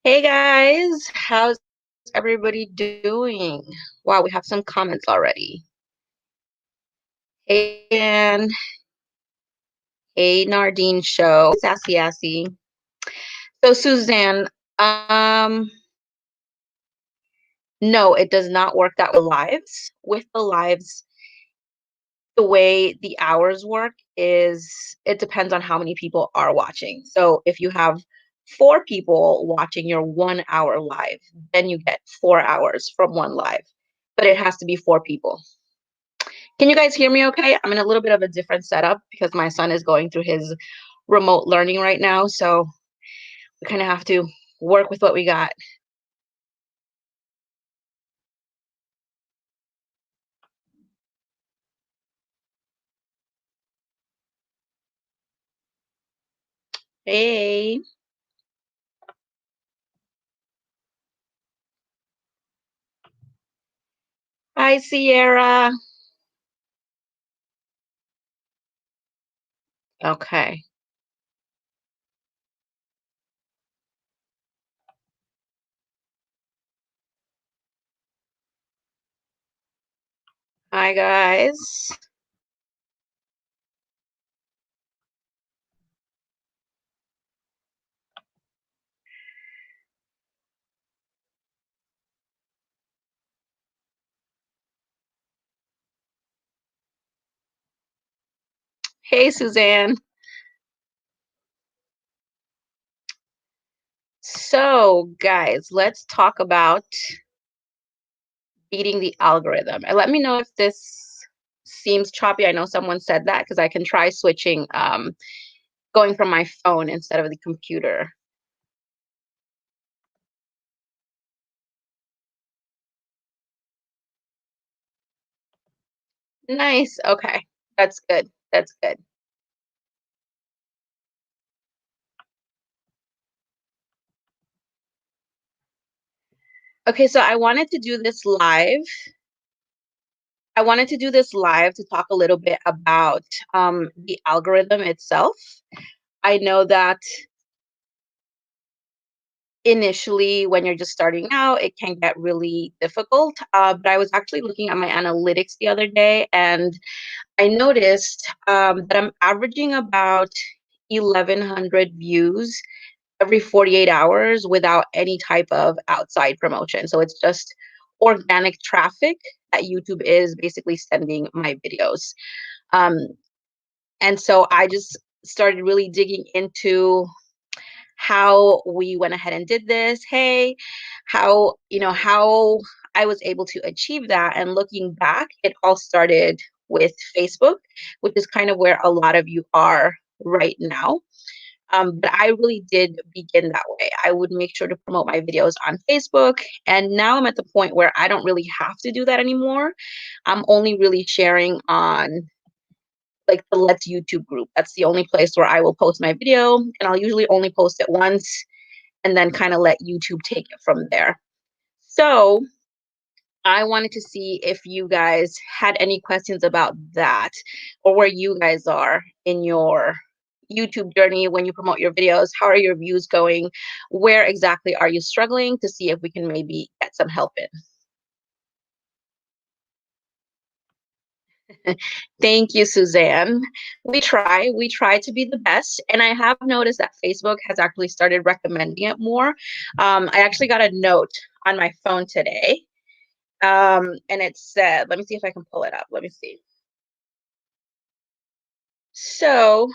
Hey guys, how's everybody doing? Wow, we have some comments already. Hey Ann, hey Nardine Show, Sassy Assy. So Suzanne, um, no, it does not work that with lives. With the lives, the way the hours work is it depends on how many people are watching. So if you have four people watching your 1 hour live, then you get 4 hours from one live. But it has to be four people. Can you guys hear me okay? I'm in a little bit of a different setup because my son is going through his remote learning right now. So we kind of have to work with what we got. Hey. Hi, Sierra. Okay. Hi, guys. Hey, Suzanne. So, guys, let's talk about beating the algorithm. And let me know if this seems choppy. I know someone said that because I can try switching, going from my phone instead of the computer. Nice. Okay. That's good. That's good. Okay, so I wanted to do this live. I wanted to do this live to talk a little bit about the algorithm itself. I know that initially, when you're just starting out, it can get really difficult. But I was actually looking at my analytics the other day, and I noticed that I'm averaging about 1,100 views every 48 hours without any type of outside promotion. So it's just organic traffic that YouTube is basically sending my videos. Um, and so I just started really digging into how we went ahead and did this. Hey, how I was able to achieve that. And looking back, it all started with Facebook, which is kind of where a lot of you are right now. But I really did begin that way. I would make sure to promote my videos on Facebook. And now I'm at the point where I don't really have to do that anymore. I'm only really sharing on like the Let's YouTube group. That's the only place where I will post my video. And I'll usually only post it once and then kind of let YouTube take it from there. So I wanted to see if you guys had any questions about that or where you guys are in your YouTube journey when you promote your videos. How are your views going? Where exactly are you struggling to see if we can maybe get some help in? Thank you, Suzanne. We try to be the best. And I have noticed that Facebook has actually started recommending it more. I actually got a note on my phone today. And it said, let me see if I can pull it up. Let me see. So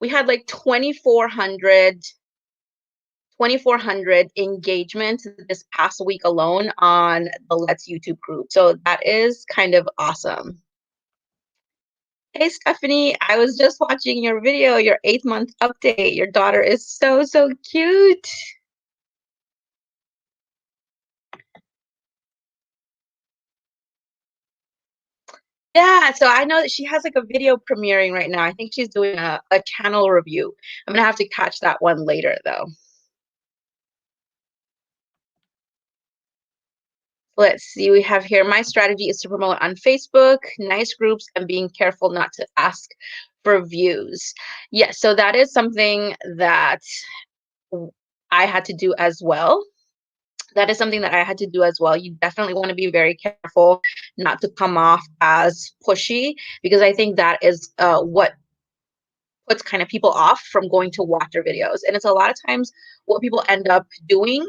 we had like 2,400 engagements this past week alone on the Let's YouTube group. So that is kind of awesome. Hey, Stephanie, I was just watching your video, your 8-month update. Your daughter is so, so cute. Yeah, so I know that she has like a video premiering right now. I think she's doing a channel review. I'm gonna have to catch that one later though. Let's see, we have here, my strategy is to promote on Facebook, nice groups, and being careful not to ask for views. Yes, so that is something that I had to do as well. That is something that I had to do as well. You definitely want to be very careful not to come off as pushy, because I think that is what puts kind of people off from going to watch your videos. And it's a lot of times what people end up doing.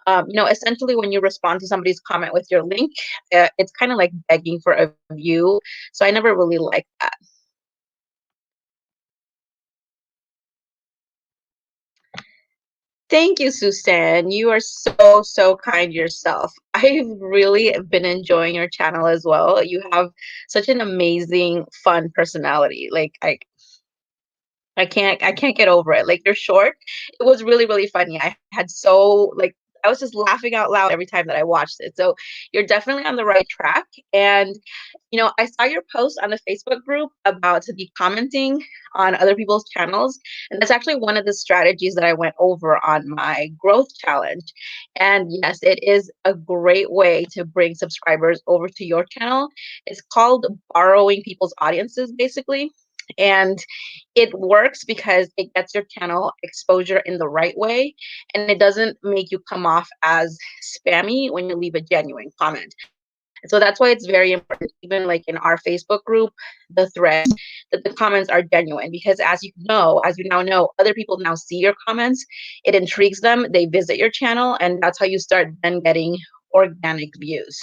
Essentially, when you respond to somebody's comment with your link, it's kind of like begging for a view. So I never really liked that. Thank you, Susan. You are so, so kind yourself. I've really been enjoying your channel as well. You have such an amazing, fun personality. Like I can't get over it. Like, you're short. It was really, really funny. I was just laughing out loud every time that I watched it. So you're definitely on the right track. And I saw your post on the Facebook group about to be commenting on other people's channels. And that's actually one of the strategies that I went over on my growth challenge. And yes, it is a great way to bring subscribers over to your channel. It's called borrowing people's audiences, basically. And it works because it gets your channel exposure in the right way, and it doesn't make you come off as spammy when you leave a genuine comment. So that's why it's very important, even like in our Facebook group, the thread, that the comments are genuine. Because as you now know, other people now see your comments. It intrigues them. They visit your channel, and that's how you start then getting organic views.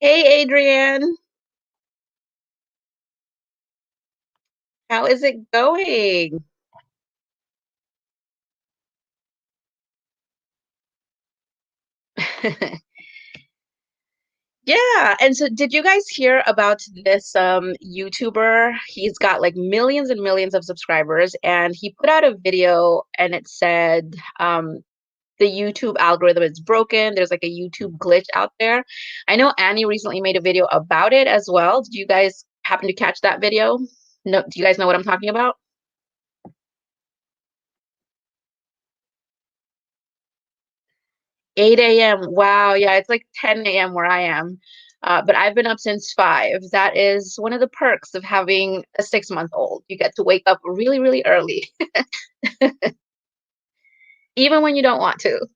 Hey, Adrienne, how is it going? Yeah, and so did you guys hear about this YouTuber? He's got like millions and millions of subscribers, and he put out a video and it said the YouTube algorithm is broken. There's like a YouTube glitch out there. I know Annie recently made a video about it as well. Did you guys happen to catch that video? No, do you guys know what I'm talking about? 8 a.m. Wow, yeah, it's like 10 a.m. where I am. But I've been up since 5. That is one of the perks of having a 6-month old. You get to wake up really, really early, even when you don't want to.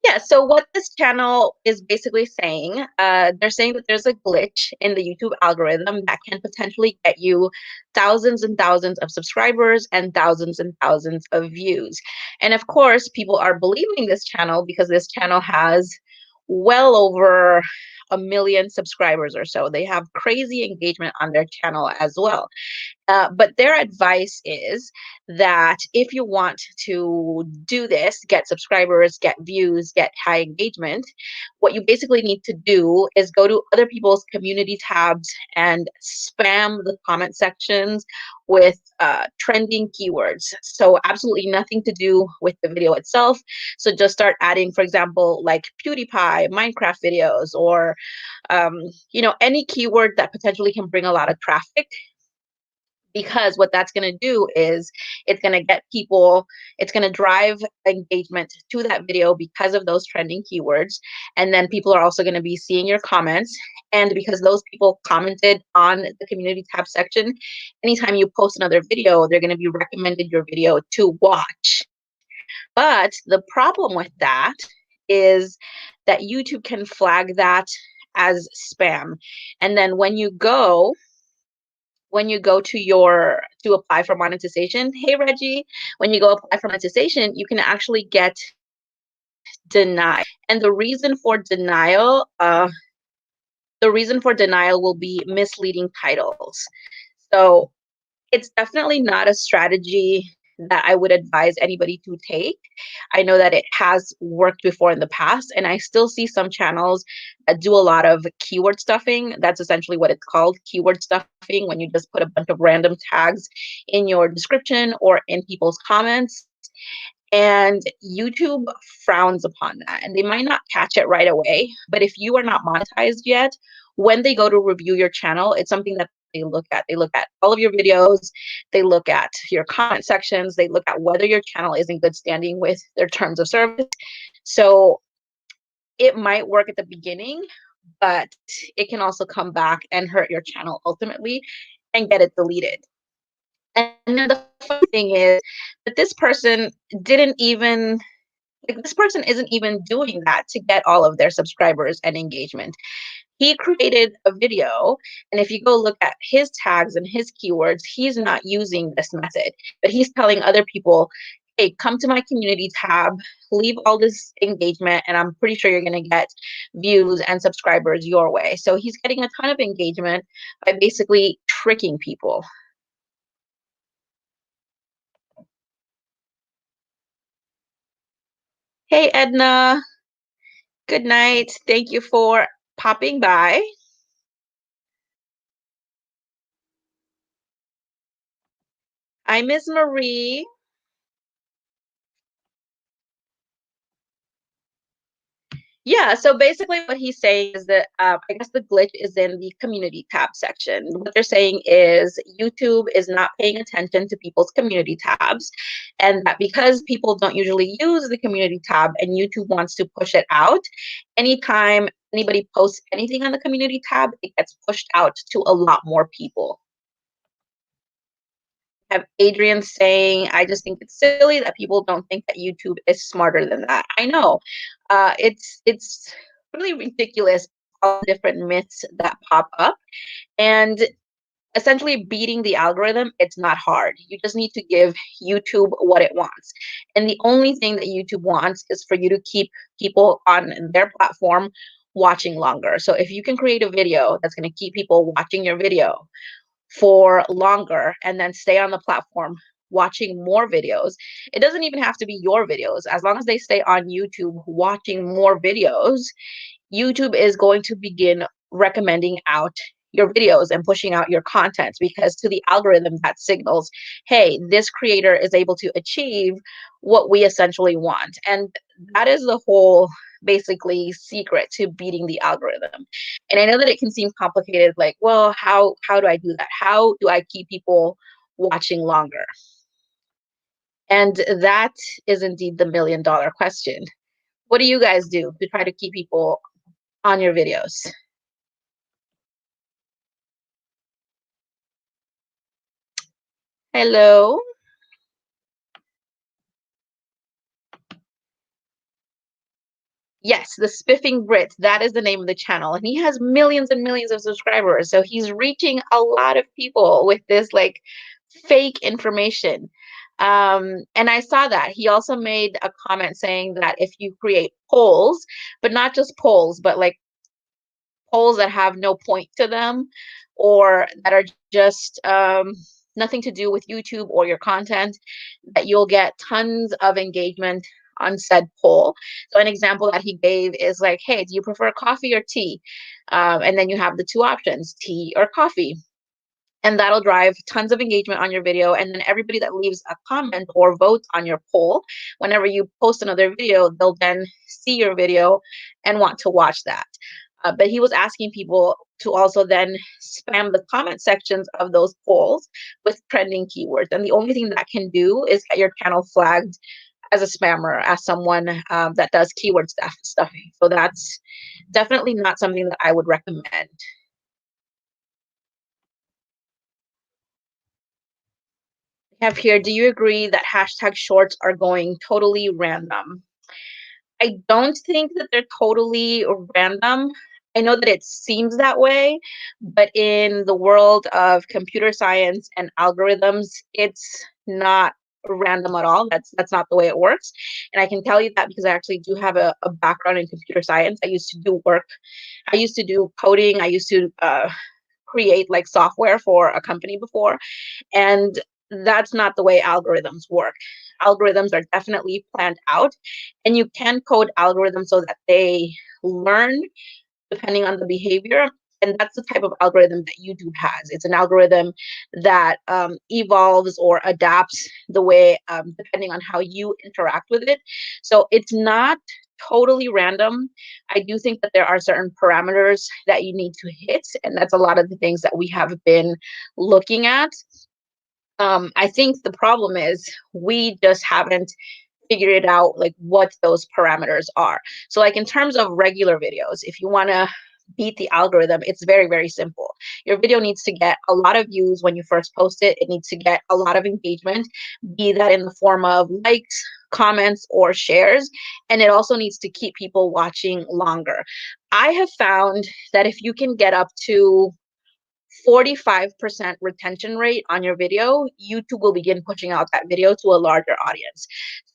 Yeah, so what this channel is basically saying, they're saying that there's a glitch in the YouTube algorithm that can potentially get you thousands and thousands of subscribers and thousands of views. And of course, people are believing this channel because this channel has well over 1 million subscribers or so. They have crazy engagement on their channel as well. But their advice is that if you want to do this, get subscribers, get views, get high engagement, what you basically need to do is go to other people's community tabs and spam the comment sections with trending keywords. So absolutely nothing to do with the video itself. So just start adding, for example, like PewDiePie, Minecraft videos, or any keyword that potentially can bring a lot of traffic, because what that's going to do is it's going to get people, it's going to drive engagement to that video because of those trending keywords. And then people are also going to be seeing your comments, and because those people commented on the community tab section, anytime you post another video, they're going to be recommended your video to watch. But the problem with that is that YouTube can flag that as spam. And then when you go to apply for monetization, hey Reggie, when you go apply for monetization, you can actually get denied. And the reason for denial will be misleading titles. So it's definitely not a strategy that I would advise anybody to take. I know that it has worked before in the past, and I still see some channels that do a lot of keyword stuffing. That's essentially what it's called, keyword stuffing, when you just put a bunch of random tags in your description or in people's comments. And YouTube frowns upon that, and they might not catch it right away. But if you are not monetized yet, when they go to review your channel, it's something that they look at. They look at all of your videos, they look at your comment sections, they look at whether your channel is in good standing with their terms of service. So it might work at the beginning, but it can also come back and hurt your channel ultimately and get it deleted. And then the funny thing is that this person didn't even like this person isn't even doing that to get all of their subscribers and engagement. He created a video, and if you go look at his tags and his keywords, he's not using this method, but he's telling other people, hey, come to my community tab, leave all this engagement, and I'm pretty sure you're going to get views and subscribers your way. So he's getting a ton of engagement by basically tricking people. Hey, Edna. Good night. Thank you for popping by. Hi, Miss Marie. Yeah, so basically what he's saying is that I guess the glitch is in the community tab section. What they're saying is YouTube is not paying attention to people's community tabs, and that because people don't usually use the community tab and YouTube wants to push it out, anytime anybody posts anything on the community tab, it gets pushed out to a lot more people. Have Adrian saying, I just think it's silly that people don't think that YouTube is smarter than that. I know. It's really ridiculous, all the different myths that pop up. And essentially beating the algorithm, it's not hard. You just need to give YouTube what it wants. And the only thing that YouTube wants is for you to keep people on their platform watching longer. So if you can create a video that's going to keep people watching your video for longer and then stay on the platform watching more videos. It doesn't even have to be your videos. As long as they stay on YouTube watching more videos, YouTube is going to begin recommending out your videos and pushing out your content, because to the algorithm that signals, hey, this creator is able to achieve what we essentially want. And that is the whole basically secret to beating the algorithm. And I know that it can seem complicated, like, well, how do I do that? How do I keep people watching longer? And that is indeed the $1 million question. What do you guys do to try to keep people on your videos? Hello. Yes, the Spiffing Brit. That is the name of the channel. And he has millions and millions of subscribers. So he's reaching a lot of people with this like fake information. And I saw that. He also made a comment saying that if you create polls, but not just polls, but like polls that have no point to them or that are just nothing to do with YouTube or your content, that you'll get tons of engagement on said poll. So an example that he gave is like, hey, do you prefer coffee or tea? And then you have the two options, tea or coffee. And that'll drive tons of engagement on your video. And then everybody that leaves a comment or votes on your poll, whenever you post another video, they'll then see your video and want to watch that. But he was asking people to also then spam the comment sections of those polls with trending keywords. And the only thing that can do is get your channel flagged as a spammer, as someone that does keyword stuffing. So that's definitely not something that I would recommend. We have here, do you agree that hashtag shorts are going totally random? I don't think that they're totally random. I know that it seems that way, but in the world of computer science and algorithms, it's not random at all. That's not the way it works. And I can tell you that because I actually do have a background in computer science. I used to do work. I used to do coding. I used to create like software for a company before. And that's not the way algorithms work. Algorithms are definitely planned out, and you can code algorithms so that they learn depending on the behavior. And that's the type of algorithm that YouTube has. It's an algorithm that evolves or adapts the way, depending on how you interact with it. So it's not totally random. I do think that there are certain parameters that you need to hit, and that's a lot of the things that we have been looking at. I think the problem is we just haven't figured out like what those parameters are. So like in terms of regular videos, if you want to beat the algorithm, it's very, very simple. Your video needs to get a lot of views when you first post it. It needs to get a lot of engagement, be that in the form of likes, comments, or shares. And it also needs to keep people watching longer. I have found that if you can get up to 45% retention rate on your video, YouTube will begin pushing out that video to a larger audience.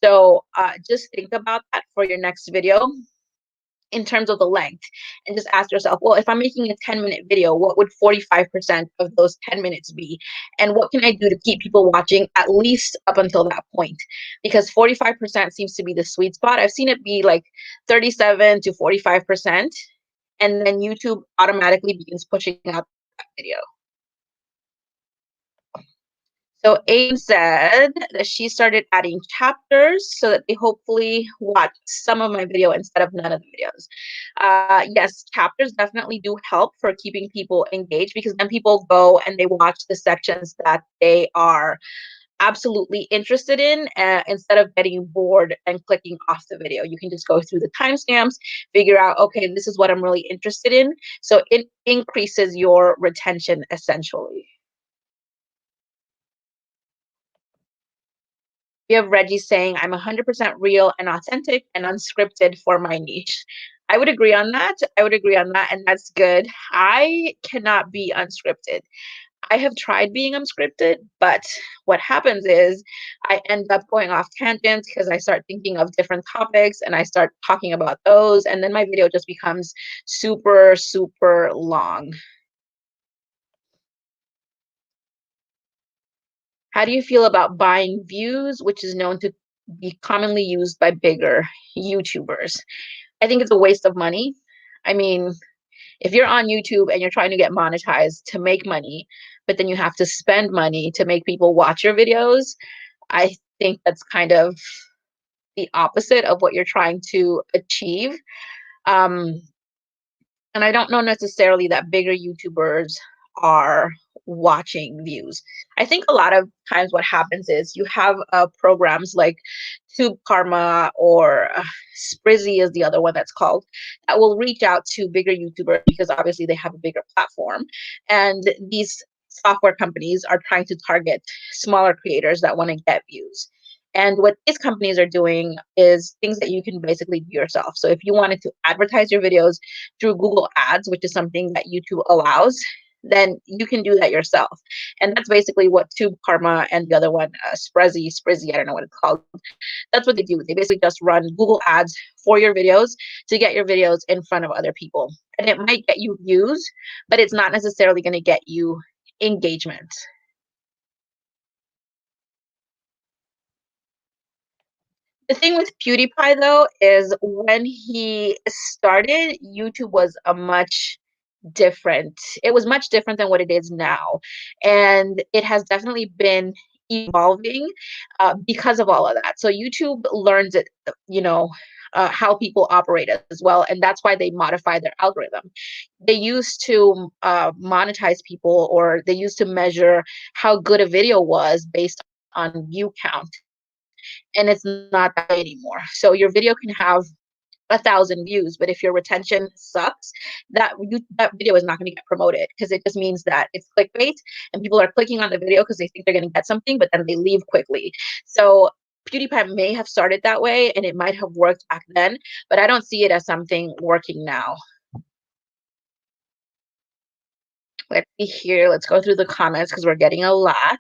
So just think about that for your next video in terms of the length, and just ask yourself, well, if I'm making a 10-minute video, what would 45% of those 10 minutes be? And what can I do to keep people watching at least up until that point? Because 45% seems to be the sweet spot. I've seen it be like 37 to 45%, and then YouTube automatically begins pushing out that video. So Aim said that she started adding chapters so that they hopefully watch some of my video instead of none of the videos. Yes, chapters definitely do help for keeping people engaged, because then people go and they watch the sections that they are absolutely interested in, instead of getting bored and clicking off the video. You can just go through the timestamps, figure out, okay, this is what I'm really interested in. So it increases your retention essentially. We have Reggie saying, I'm 100% real and authentic and unscripted for my niche. I would agree on that. I would agree on that. And that's good. I cannot be unscripted. I have tried being unscripted, but what happens is I end up going off tangents because I start thinking of different topics and I start talking about those. And then my video just becomes super, super long. How do you feel about buying views, which is known to be commonly used by bigger YouTubers? I think it's a waste of money. I mean, if you're on YouTube and you're trying to get monetized to make money, but then you have to spend money to make people watch your videos, I think that's kind of the opposite of what you're trying to achieve. Um, and I don't know necessarily that bigger YouTubers are watching views. I think a lot of times what happens is you have programs like Tube Karma or Sprizzy is the other one that's called, that will reach out to bigger YouTubers because obviously they have a bigger platform. And these software companies are trying to target smaller creators that want to get views. And what these companies are doing is things that you can basically do yourself. So if you wanted to advertise your videos through Google Ads, which is something that YouTube allows, then you can do that yourself. And that's basically what Tube Karma and the other one, Sprizzy, I don't know what it's called. That's what they do. They basically just run Google Ads for your videos to get your videos in front of other people. And it might get you views, but it's not necessarily going to get you engagement. The thing with PewDiePie though is when he started, YouTube was a much different. It was much different than what it is now, and it has definitely been evolving because of all of that. So YouTube learns it, how people operate as well, and that's why they modify their algorithm. They used to monetize people, or they used to measure how good a video was based on view count, and it's not that way anymore. So your video can have 1,000 views, but if your retention sucks, that video is not going to get promoted, because it just means that it's clickbait and people are clicking on the video because they think they're going to get something, but then they leave quickly. So PewDiePie may have started that way and it might have worked back then, but I don't see it as something working now. Let's see here. Let's go through the comments because we're getting a lot.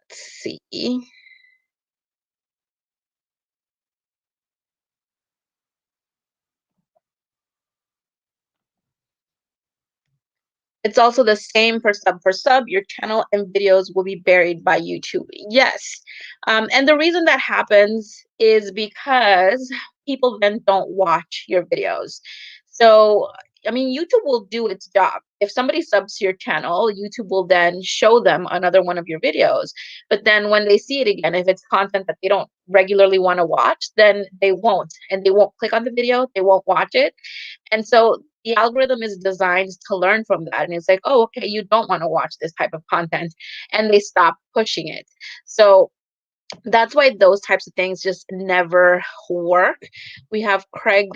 Let's see. It's also the same for sub. For sub, your channel and videos will be buried by YouTube. Yes. And the reason that happens is because people then don't watch your videos. So I mean, YouTube will do its job. If somebody subs to your channel, YouTube will then show them another one of your videos. But then when they see it again, if it's content that they don't regularly want to watch, then they won't. And they won't click on the video, they won't watch it. And so the algorithm is designed to learn from that. And it's like, oh, okay, you don't want to watch this type of content. And they stop pushing it. So that's why those types of things just never work. We have Craig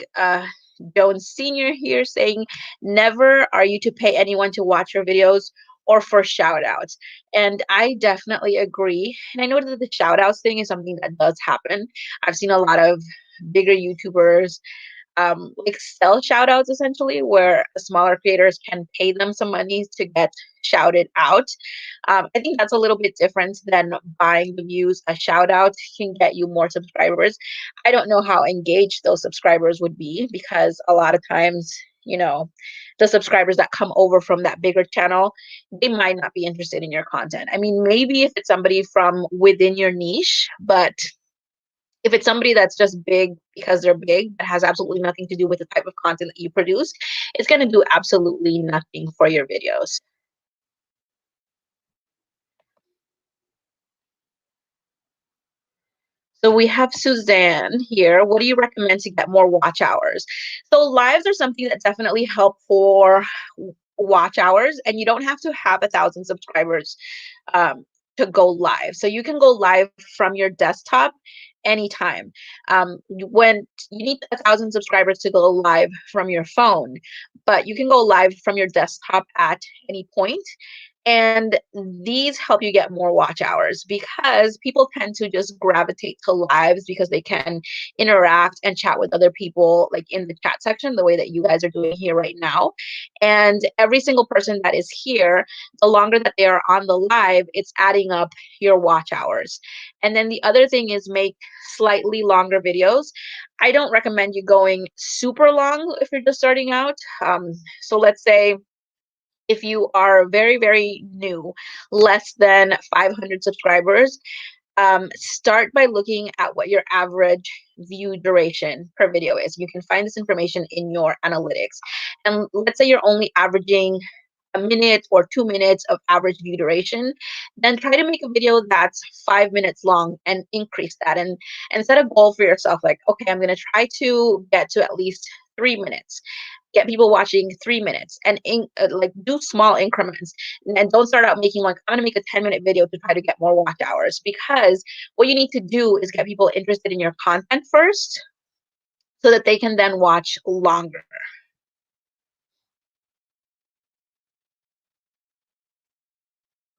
Jones Sr. here saying, never are you to pay anyone to watch your videos or for shout outs. And I definitely agree. And I know that the shout outs thing is something that does happen. I've seen a lot of bigger YouTubers like sell shout outs essentially, where smaller creators can pay them some money to get shouted out. I think that's a little bit different than buying the views. A shout out can get you more subscribers. I don't know how engaged those subscribers would be, because a lot of times, the subscribers that come over from that bigger channel, they might not be interested in your content. I mean, maybe if it's somebody from within your niche, but if it's somebody that's just big because they're big, that has absolutely nothing to do with the type of content that you produce, it's going to do absolutely nothing for your videos. So we have Suzanne here. What do you recommend to get more watch hours? So lives are something that definitely help for watch hours, and you don't have to have 1,000 subscribers um, to go live. So you can go live from your desktop anytime. When you need 1,000 subscribers to go live from your phone, but you can go live from your desktop at any point. And these help you get more watch hours, because people tend to just gravitate to lives because they can interact and chat with other people, like in the chat section, the way that you guys are doing here right now. And every single person that is here, the longer that they are on the live, it's adding up your watch hours. And then the other thing is make slightly longer videos. I don't recommend you going super long if you're just starting out. So let's say if you are very, very new, less than 500 subscribers, start by looking at what your average view duration per video is. You can find this information in your analytics. And let's say you're only averaging a minute or 2 minutes of average view duration, then try to make a video that's 5 minutes long and increase that. And set a goal for yourself, like, okay, I'm going to try to get to at least 3 minutes. Get people watching 3 minutes, and like do small increments, and don't start out making like, I'm gonna make a 10-minute video to try to get more watch hours, because what you need to do is get people interested in your content first so that they can then watch longer.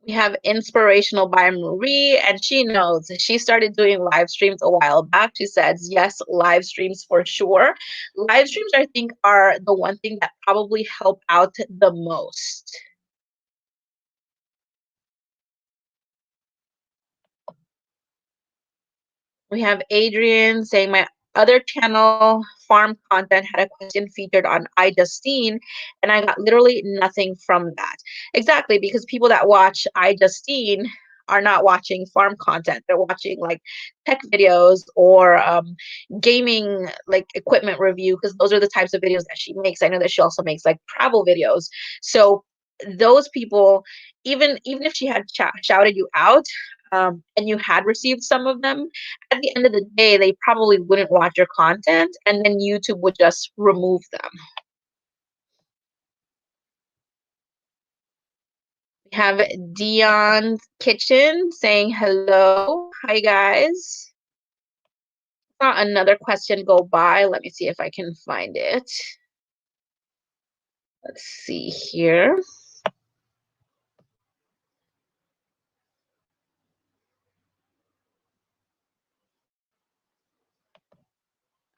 We have Inspirational by Marie, and she knows. She started doing live streams a while back. She says, yes, live streams for sure. Live streams, I think, are the one thing that probably help out the most. We have Adrian saying, my other channel, farm content, had a question featured on iJustine, and I got literally nothing from that. Exactly, because people that watch iJustine are not watching farm content. They're watching like tech videos or gaming, like equipment review, because those are the types of videos that she makes. I know that she also makes like travel videos. So those people, even if she had shouted you out, and you had received some of them, at the end of the day, they probably wouldn't watch your content, and then YouTube would just remove them. We have Dion's Kitchen saying hello. Hi, guys. Saw another question go by. Let me see if I can find it. Let's see here.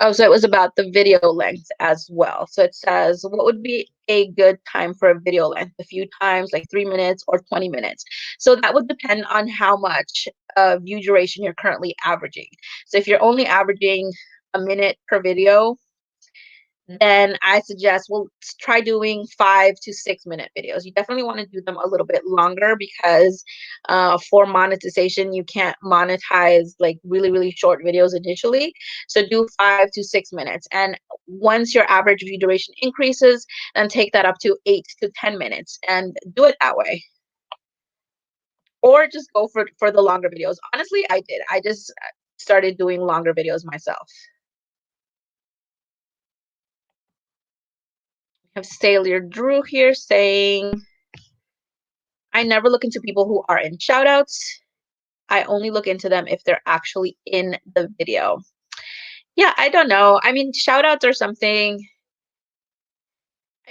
Oh, so it was about the video length as well. So it says, what would be a good time for a video length? A few times, like 3 minutes or 20 minutes. So that would depend on how much view duration you're currently averaging. So if you're only averaging a minute per video, then I suggest, well, try doing 5 to 6 minute videos. You definitely want to do them a little bit longer because for monetization, you can't monetize like really, really short videos initially. So do 5 to 6 minutes. And once your average view duration increases, then take that up to 8 to 10 minutes and do it that way. Or just go for the longer videos. Honestly, I did. I just started doing longer videos myself. We have Sailor Drew here saying, I never look into people who are in shoutouts. I only look into them if they're actually in the video. Yeah, I don't know. I mean, shoutouts are something,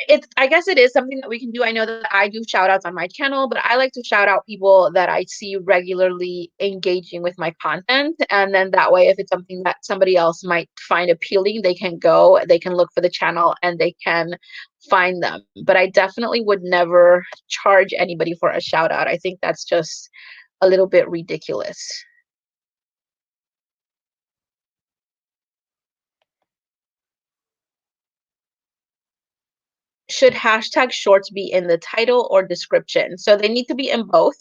it's, I guess it is something that we can do. I know that I do shout outs on my channel, but I like to shout out people that I see regularly engaging with my content. And then that way, if it's something that somebody else might find appealing, they can go, they can look for the channel and they can find them. But I definitely would never charge anybody for a shout out. I think that's just a little bit ridiculous. Should hashtag shorts be in the title or description? So they need to be in both.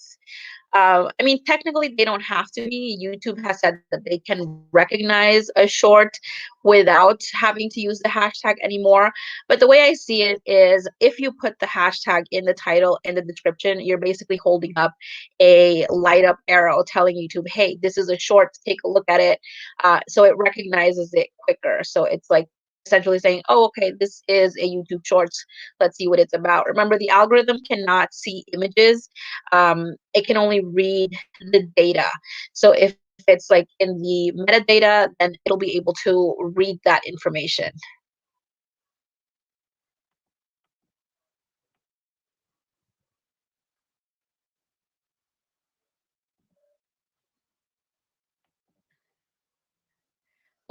I mean, technically, they don't have to be. YouTube has said that they can recognize a short without having to use the hashtag anymore. But the way I see it is if you put the hashtag in the title and the description, you're basically holding up a light up arrow telling YouTube, hey, this is a short, take a look at it. So it recognizes it quicker. So it's like essentially saying, oh, okay, this is a YouTube Shorts. Let's see what it's about. Remember, the algorithm cannot see images. It can only read the data. So if it's like in the metadata, then it'll be able to read that information.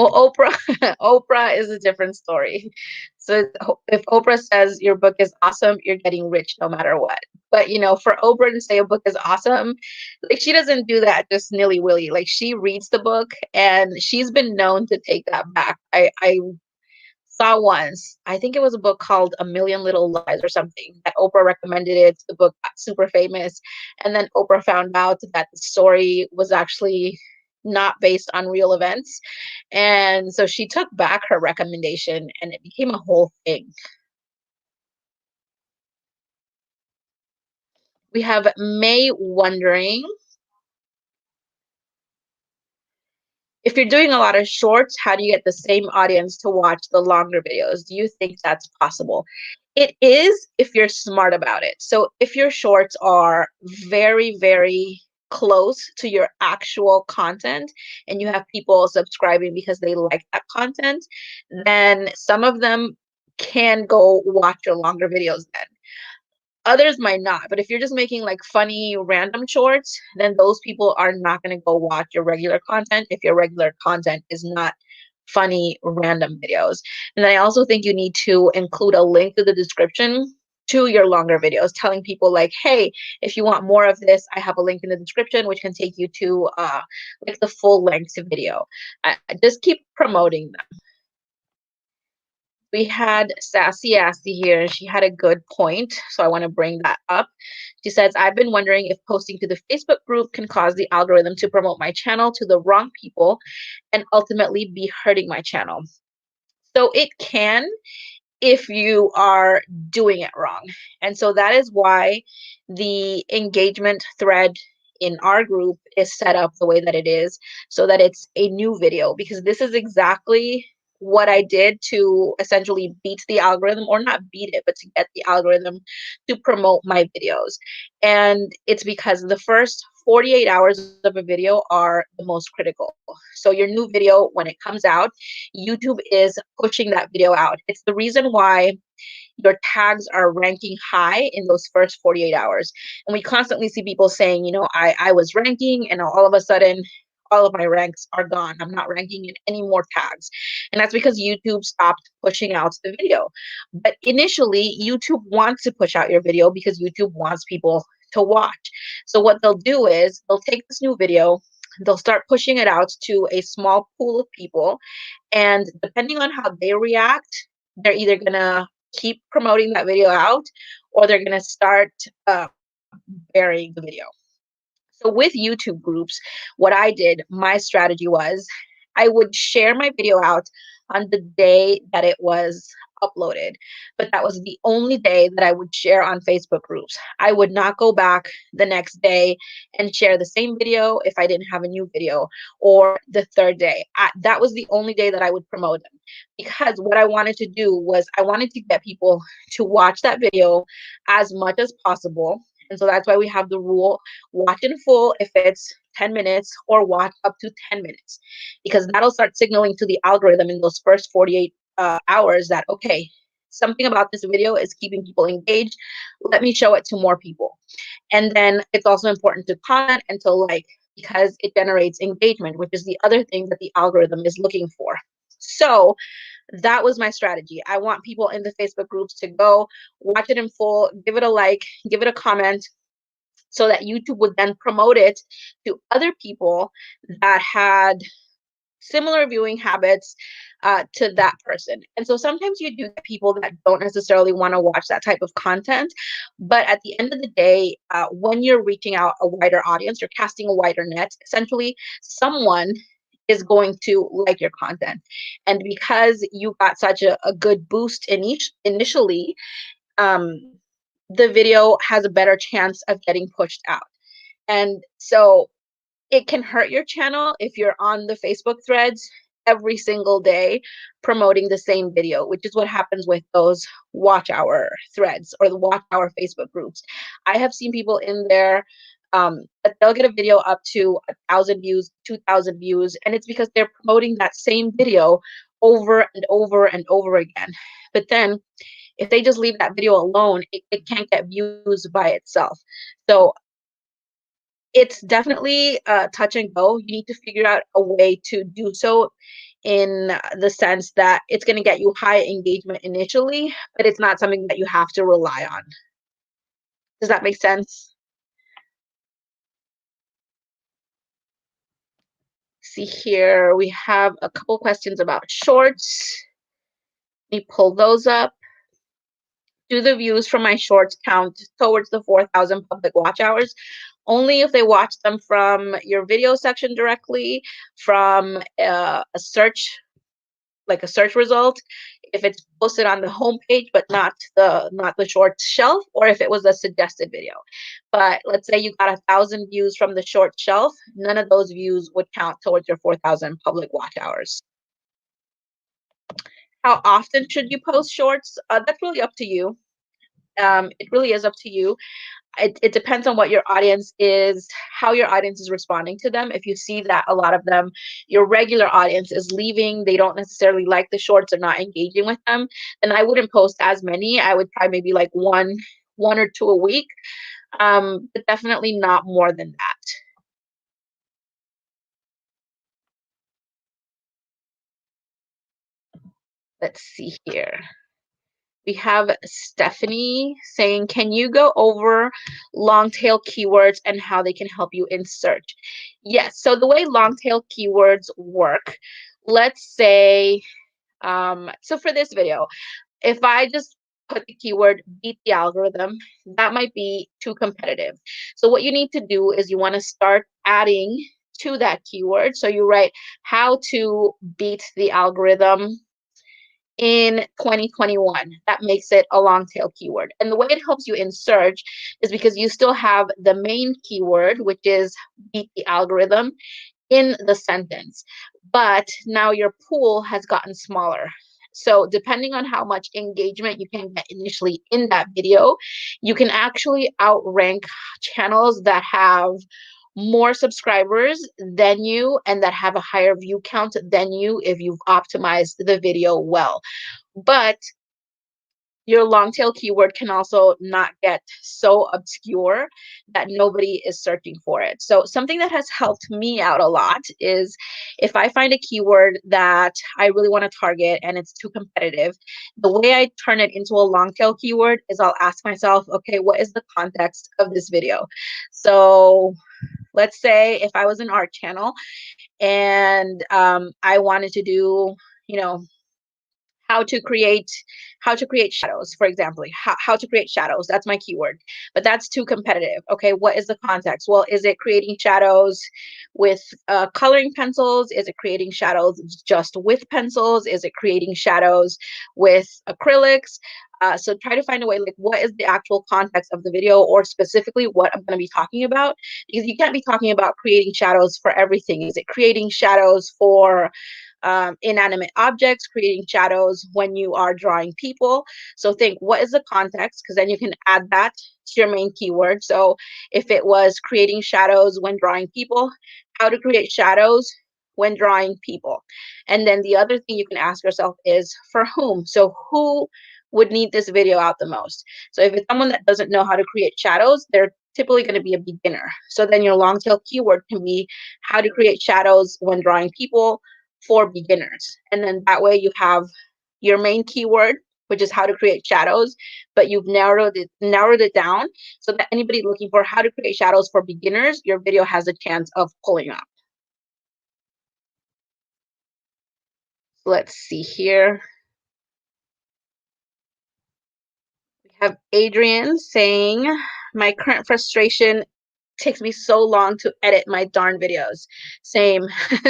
Well, Oprah, Oprah is a different story. So if Oprah says your book is awesome, you're getting rich no matter what. But you know, for Oprah to say a book is awesome, like she doesn't do that just nilly willy. Like she reads the book, and she's been known to take that back. I saw once, I think it was a book called A Million Little Lies or something, that Oprah recommended it. The book got super famous. And then Oprah found out that the story was actually not based on real events. And so she took back her recommendation and it became a whole thing. We have May wondering, if you're doing a lot of shorts, how do you get the same audience to watch the longer videos? Do you think that's possible? It is if you're smart about it. So if your shorts are very, very close to your actual content and you have people subscribing because they like that content, then some of them can go watch your longer videos then. Others might not, but if you're just making like funny random shorts, then those people are not going to go watch your regular content if your regular content is not funny random videos. And then I also think you need to include a link to the description to your longer videos, telling people like, hey, if you want more of this, I have a link in the description which can take you to like the full length video. Just keep promoting them. We had Sassy Assy here, and she had a good point, so I want to bring that up. She says, I've been wondering if posting to the Facebook group can cause the algorithm to promote my channel to the wrong people and ultimately be hurting my channel. So it can if you are doing it wrong. And so that is why the engagement thread in our group is set up the way that it is, so that it's a new video, because this is exactly what I did to essentially beat the algorithm, or not beat it, but to get the algorithm to promote my videos. And it's because the first 48 hours of a video are the most critical. So your new video, when it comes out, YouTube is pushing that video out. It's the reason why your tags are ranking high in those first 48 hours. And we constantly see people saying, you know, I was ranking and all of a sudden all of my ranks are gone. I'm not ranking in any more tags. And that's because YouTube stopped pushing out the video. But initially, YouTube wants to push out your video because YouTube wants people to watch. So what they'll do is they'll take this new video, they'll start pushing it out to a small pool of people. And depending on how they react, they're either gonna keep promoting that video out, or they're gonna start burying the video. So with YouTube groups, what I did, my strategy was I would share my video out on the day that it was uploaded, but that was the only day that I would share on Facebook groups. I would not go back the next day and share the same video if I didn't have a new video, or the third day. That was the only day that I would promote them, because what I wanted to do was I wanted to get people to watch that video as much as possible. And so that's why we have the rule: watch in full if it's 10 minutes, or watch up to 10 minutes, because that'll start signaling to the algorithm in those first 48 hours that, okay, something about this video is keeping people engaged. Let me show it to more people. And then it's also important to comment and to like, because it generates engagement, which is the other thing that the algorithm is looking for. So that was my strategy. I want people in the Facebook groups to go watch it in full, give it a like, give it a comment, so that YouTube would then promote it to other people that had similar viewing habits to that person. And so sometimes you do get people that don't necessarily want to watch that type of content. But at the end of the day, when you're reaching out a wider audience, you're casting a wider net. Essentially, someone is going to like your content. And because you got such a good boost initially, um, the video has a better chance of getting pushed out. And so it can hurt your channel if you're on the Facebook threads every single day promoting the same video, which is what happens with those watch hour threads or the watch hour Facebook groups. I have seen people in there that they'll get a video up to 1,000 views, 2,000 views, and it's because they're promoting that same video over and over and over again. But then if they just leave that video alone, it can't get views by itself. So it's definitely touch and go. You need to figure out a way to do so in the sense that it's going to get you high engagement initially, but it's not something that you have to rely on. Does that make sense? See here, we have a couple questions about shorts. Let me pull those up. Do the views from my shorts count towards the 4,000 public watch hours? Only if they watch them from your video section directly, from a search, like a search result, if it's posted on the homepage but not the short shelf, or if it was a suggested video. But let's say you got 1,000 views from the short shelf, none of those views would count towards your 4,000 public watch hours. How often should you post shorts? That's really up to you. It really is up to you. It depends on what your audience is, how your audience is responding to them. If you see that a lot of them, your regular audience is leaving, they don't necessarily like the shorts or not engaging with them, then I wouldn't post as many. I would try maybe like one or two a week, but definitely not more than that. Let's see here. We have Stephanie saying, can you go over long tail keywords and how they can help you in search? Yes. So the way long tail keywords work, let's say, so for this video, if I just put the keyword beat the algorithm, that might be too competitive. So what you need to do is you want to start adding to that keyword. So you write how to beat the algorithm in 2021. That makes it a long tail keyword. And the way it helps you in search is because you still have the main keyword, which is beat the algorithm, in the sentence. But now your pool has gotten smaller. So depending on how much engagement you can get initially in that video, you can actually outrank channels that have more subscribers than you and that have a higher view count than you if you've optimized the video well. But your long tail keyword can also not get so obscure that nobody is searching for it. So something that has helped me out a lot is if I find a keyword that I really want to target and it's too competitive, the way I turn it into a long tail keyword is I'll ask myself, okay, what is the context of this video? So let's say if I was an art channel and I wanted to do, you know, how to create shadows, for example. How to create shadows, that's my keyword, but that's too competitive. Okay, what is the context? Well, is it creating shadows with coloring pencils? Is it creating shadows just with pencils? Is it creating shadows with acrylics? So try to find a way, like, what is the actual context of the video, or specifically what I'm going to be talking about, because you can't be talking about creating shadows for everything. Is it creating shadows for inanimate objects, creating shadows when you are drawing people? So think, what is the context? Because then you can add that to your main keyword. So if it was creating shadows when drawing people, how to create shadows when drawing people. And then the other thing you can ask yourself is, for whom? So who would need this video out the most? So if it's someone that doesn't know how to create shadows, they're typically going to be a beginner. So then your long tail keyword can be how to create shadows when drawing people for beginners. And then that way you have your main keyword, which is how to create shadows, but you've narrowed it down so that anybody looking for how to create shadows for beginners, your video has a chance of pulling up. Let's see here. We have Adrian saying, my current frustration takes me so long to edit my darn videos. Same,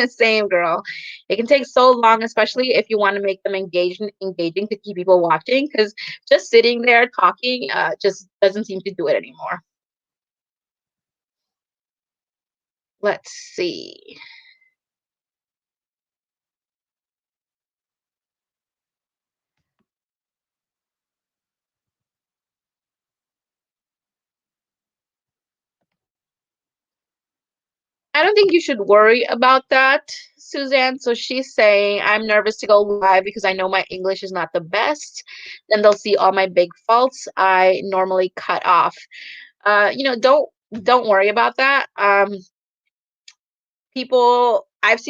same girl. It can take so long, especially if you want to make them engaging to keep people watching, because just sitting there talking just doesn't seem to do it anymore. Let's see. I don't think you should worry about that, Suzanne. So she's saying, I'm nervous to go live because I know my English is not the best. Then they'll see all my big faults I normally cut off. Don't worry about that. I've seen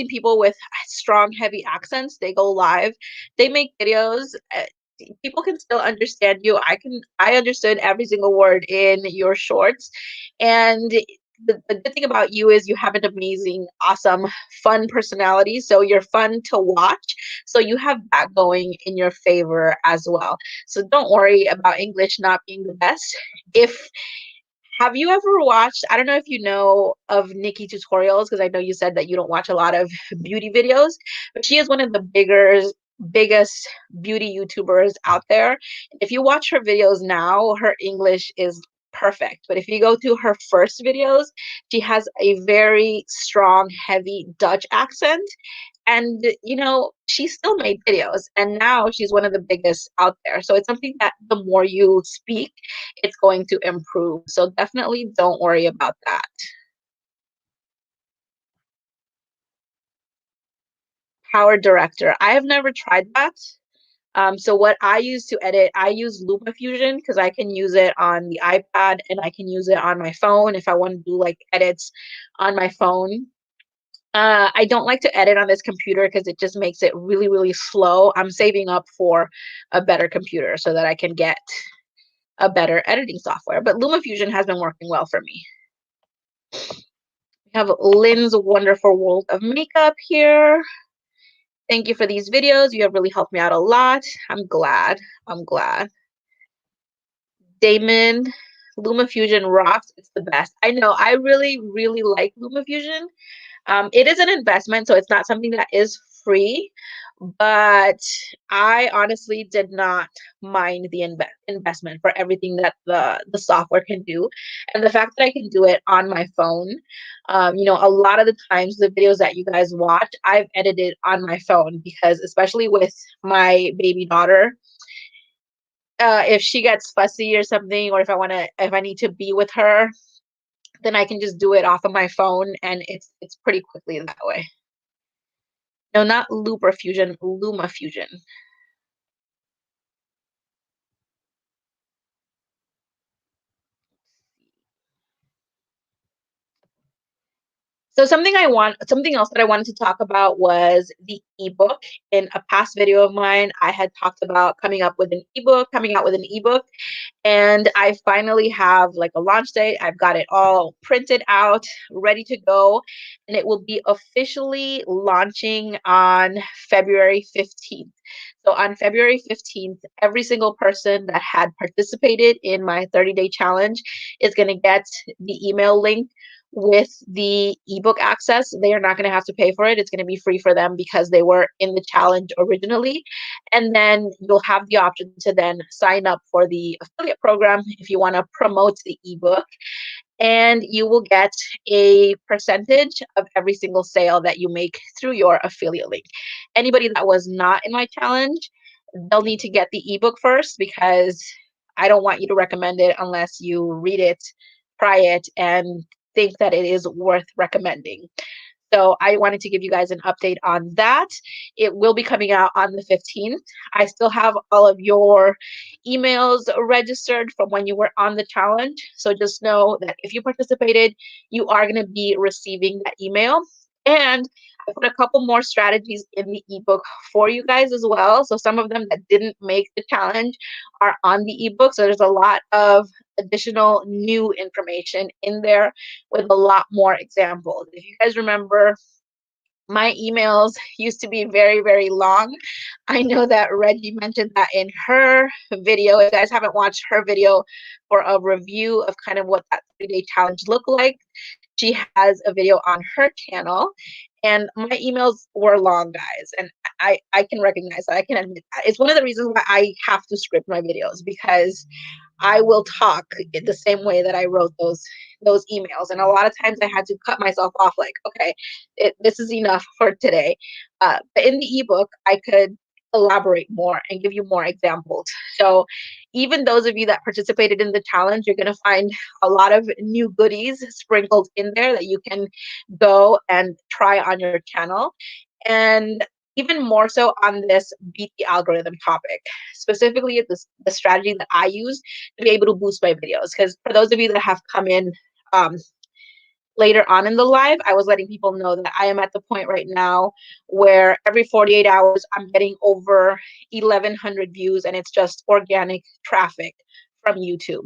people with strong, heavy accents, they go live, they make videos. People can still understand you. I understood every single word in your shorts. And the good thing about you is you have an amazing, awesome, fun personality. So you're fun to watch. So you have that going in your favor as well. So don't worry about English not being the best. If Have you ever watched, I don't know if you know of Nikki Tutorials, because I know you said that you don't watch a lot of beauty videos, but she is one of the biggest beauty YouTubers out there. If you watch her videos now, her English is perfect. But if you go to her first videos, she has a very strong, heavy Dutch accent. And she still made videos, and now she's one of the biggest out there. So it's something that the more you speak, it's going to improve. So definitely don't worry about that. Power Director, I have never tried that. So what I use to edit, I use LumaFusion because I can use it on the iPad and I can use it on my phone if I want to do like edits on my phone. I don't like to edit on this computer because it just makes it really, really slow. I'm saving up for a better computer so that I can get a better editing software. But LumaFusion has been working well for me. We have Lynn's Wonderful World of Makeup here. Thank you for these videos. You have really helped me out a lot. I'm glad. I'm glad. Damon, LumaFusion rocks. It's the best. I know. I really, really like LumaFusion. It is an investment, so it's not something that is free, but I honestly did not mind the investment for everything that the software can do. And the fact that I can do it on my phone. A lot of the times the videos that you guys watch, I've edited on my phone because, especially with my baby daughter, if she gets fussy or something, or if I need to be with her, then I can just do it off of my phone, and it's pretty quickly that way. No, not LumaFusion, LumaFusion. So something else that I wanted to talk about was the ebook. In a past video of mine, I had talked about coming out with an ebook, and I finally have like a launch date. I've got it all printed out, ready to go, and it will be officially launching on February 15th. So on February 15th, every single person that had participated in my 30-day challenge is going to get the email link with the ebook access. They are not going to have to pay for it. It's going to be free for them because they were in the challenge originally. And then you'll have the option to then sign up for the affiliate program if you want to promote the ebook. And you will get a percentage of every single sale that you make through your affiliate link. Anybody that was not in my challenge, they'll need to get the ebook first, because I don't want you to recommend it unless you read it, try it, and think that it is worth recommending. So I wanted to give you guys an update on that. It will be coming out on the 15th. I still have all of your emails registered from when you were on the challenge. So just know that if you participated, you are going to be receiving that email. And I put a couple more strategies in the ebook for you guys as well. So some of them that didn't make the challenge are on the ebook. So there's a lot of additional new information in there with a lot more examples. If you guys remember, my emails used to be very, very long. I know that Reggie mentioned that in her video. If you guys haven't watched her video for a review of kind of what that 30-day challenge looked like, she has a video on her channel. And my emails were long, guys. And I can recognize that. I can admit that. It's one of the reasons why I have to script my videos, because I will talk in the same way that I wrote those emails. And a lot of times I had to cut myself off, like, okay, this is enough for today. But in the ebook, I could elaborate more and give you more examples. So even those of you that participated in the challenge, you're going to find a lot of new goodies sprinkled in there that you can go and try on your channel. And even more so on this beat the algorithm topic, specifically the strategy that I use to be able to boost my videos. Because for those of you that have come in later on in the live, I was letting people know that I am at the point right now where every 48 hours I'm getting over 1,100 views, and it's just organic traffic from YouTube.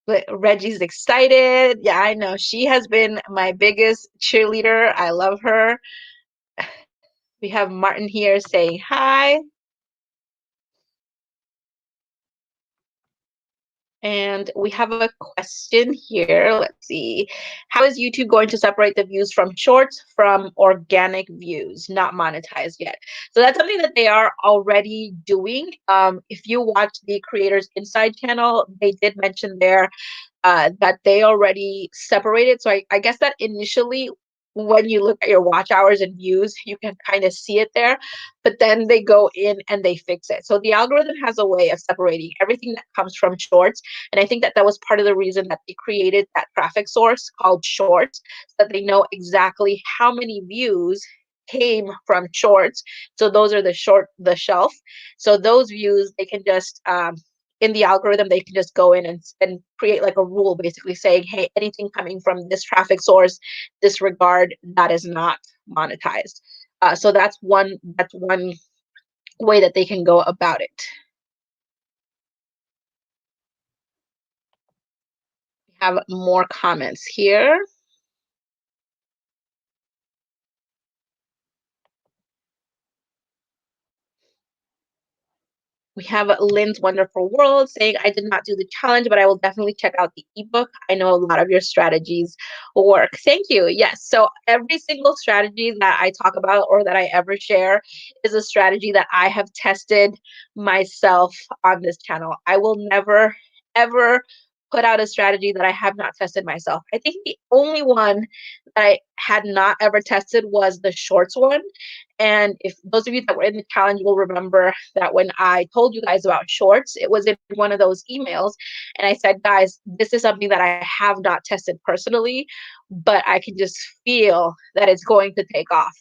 But Reggie's excited. Yeah, I know. She has been my biggest cheerleader. I love her. We have Martin here saying hi. And we have a question here. Let's see. How is YouTube going to separate the views from shorts from organic views, not monetized yet? So that's something that they are already doing. If you watch the Creators Inside channel, they did mention there that they already separated. So I guess that initially, when you look at your watch hours and views, you can kind of see it there, but then they go in and they fix it. So the algorithm has a way of separating everything that comes from shorts. And I think that that was part of the reason that they created that traffic source called shorts, so that they know exactly how many views came from shorts. So those are the shelf. So those views, they can just in the algorithm, they can just go in and create like a rule, basically saying, hey, anything coming from this traffic source, disregard, that is not monetized. So that's one way that they can go about it. We have more comments here. We have Lynn's Wonderful World saying, I did not do the challenge, but I will definitely check out the ebook. I know a lot of your strategies work. Thank you. Yes. So every single strategy that I talk about or that I ever share is a strategy that I have tested myself on this channel. I will never, ever put out a strategy that I have not tested myself. I think the only one that I had not ever tested was the shorts one. And if those of you that were in the challenge will remember that when I told you guys about shorts, it was in one of those emails. And I said, guys, this is something that I have not tested personally, but I can just feel that it's going to take off.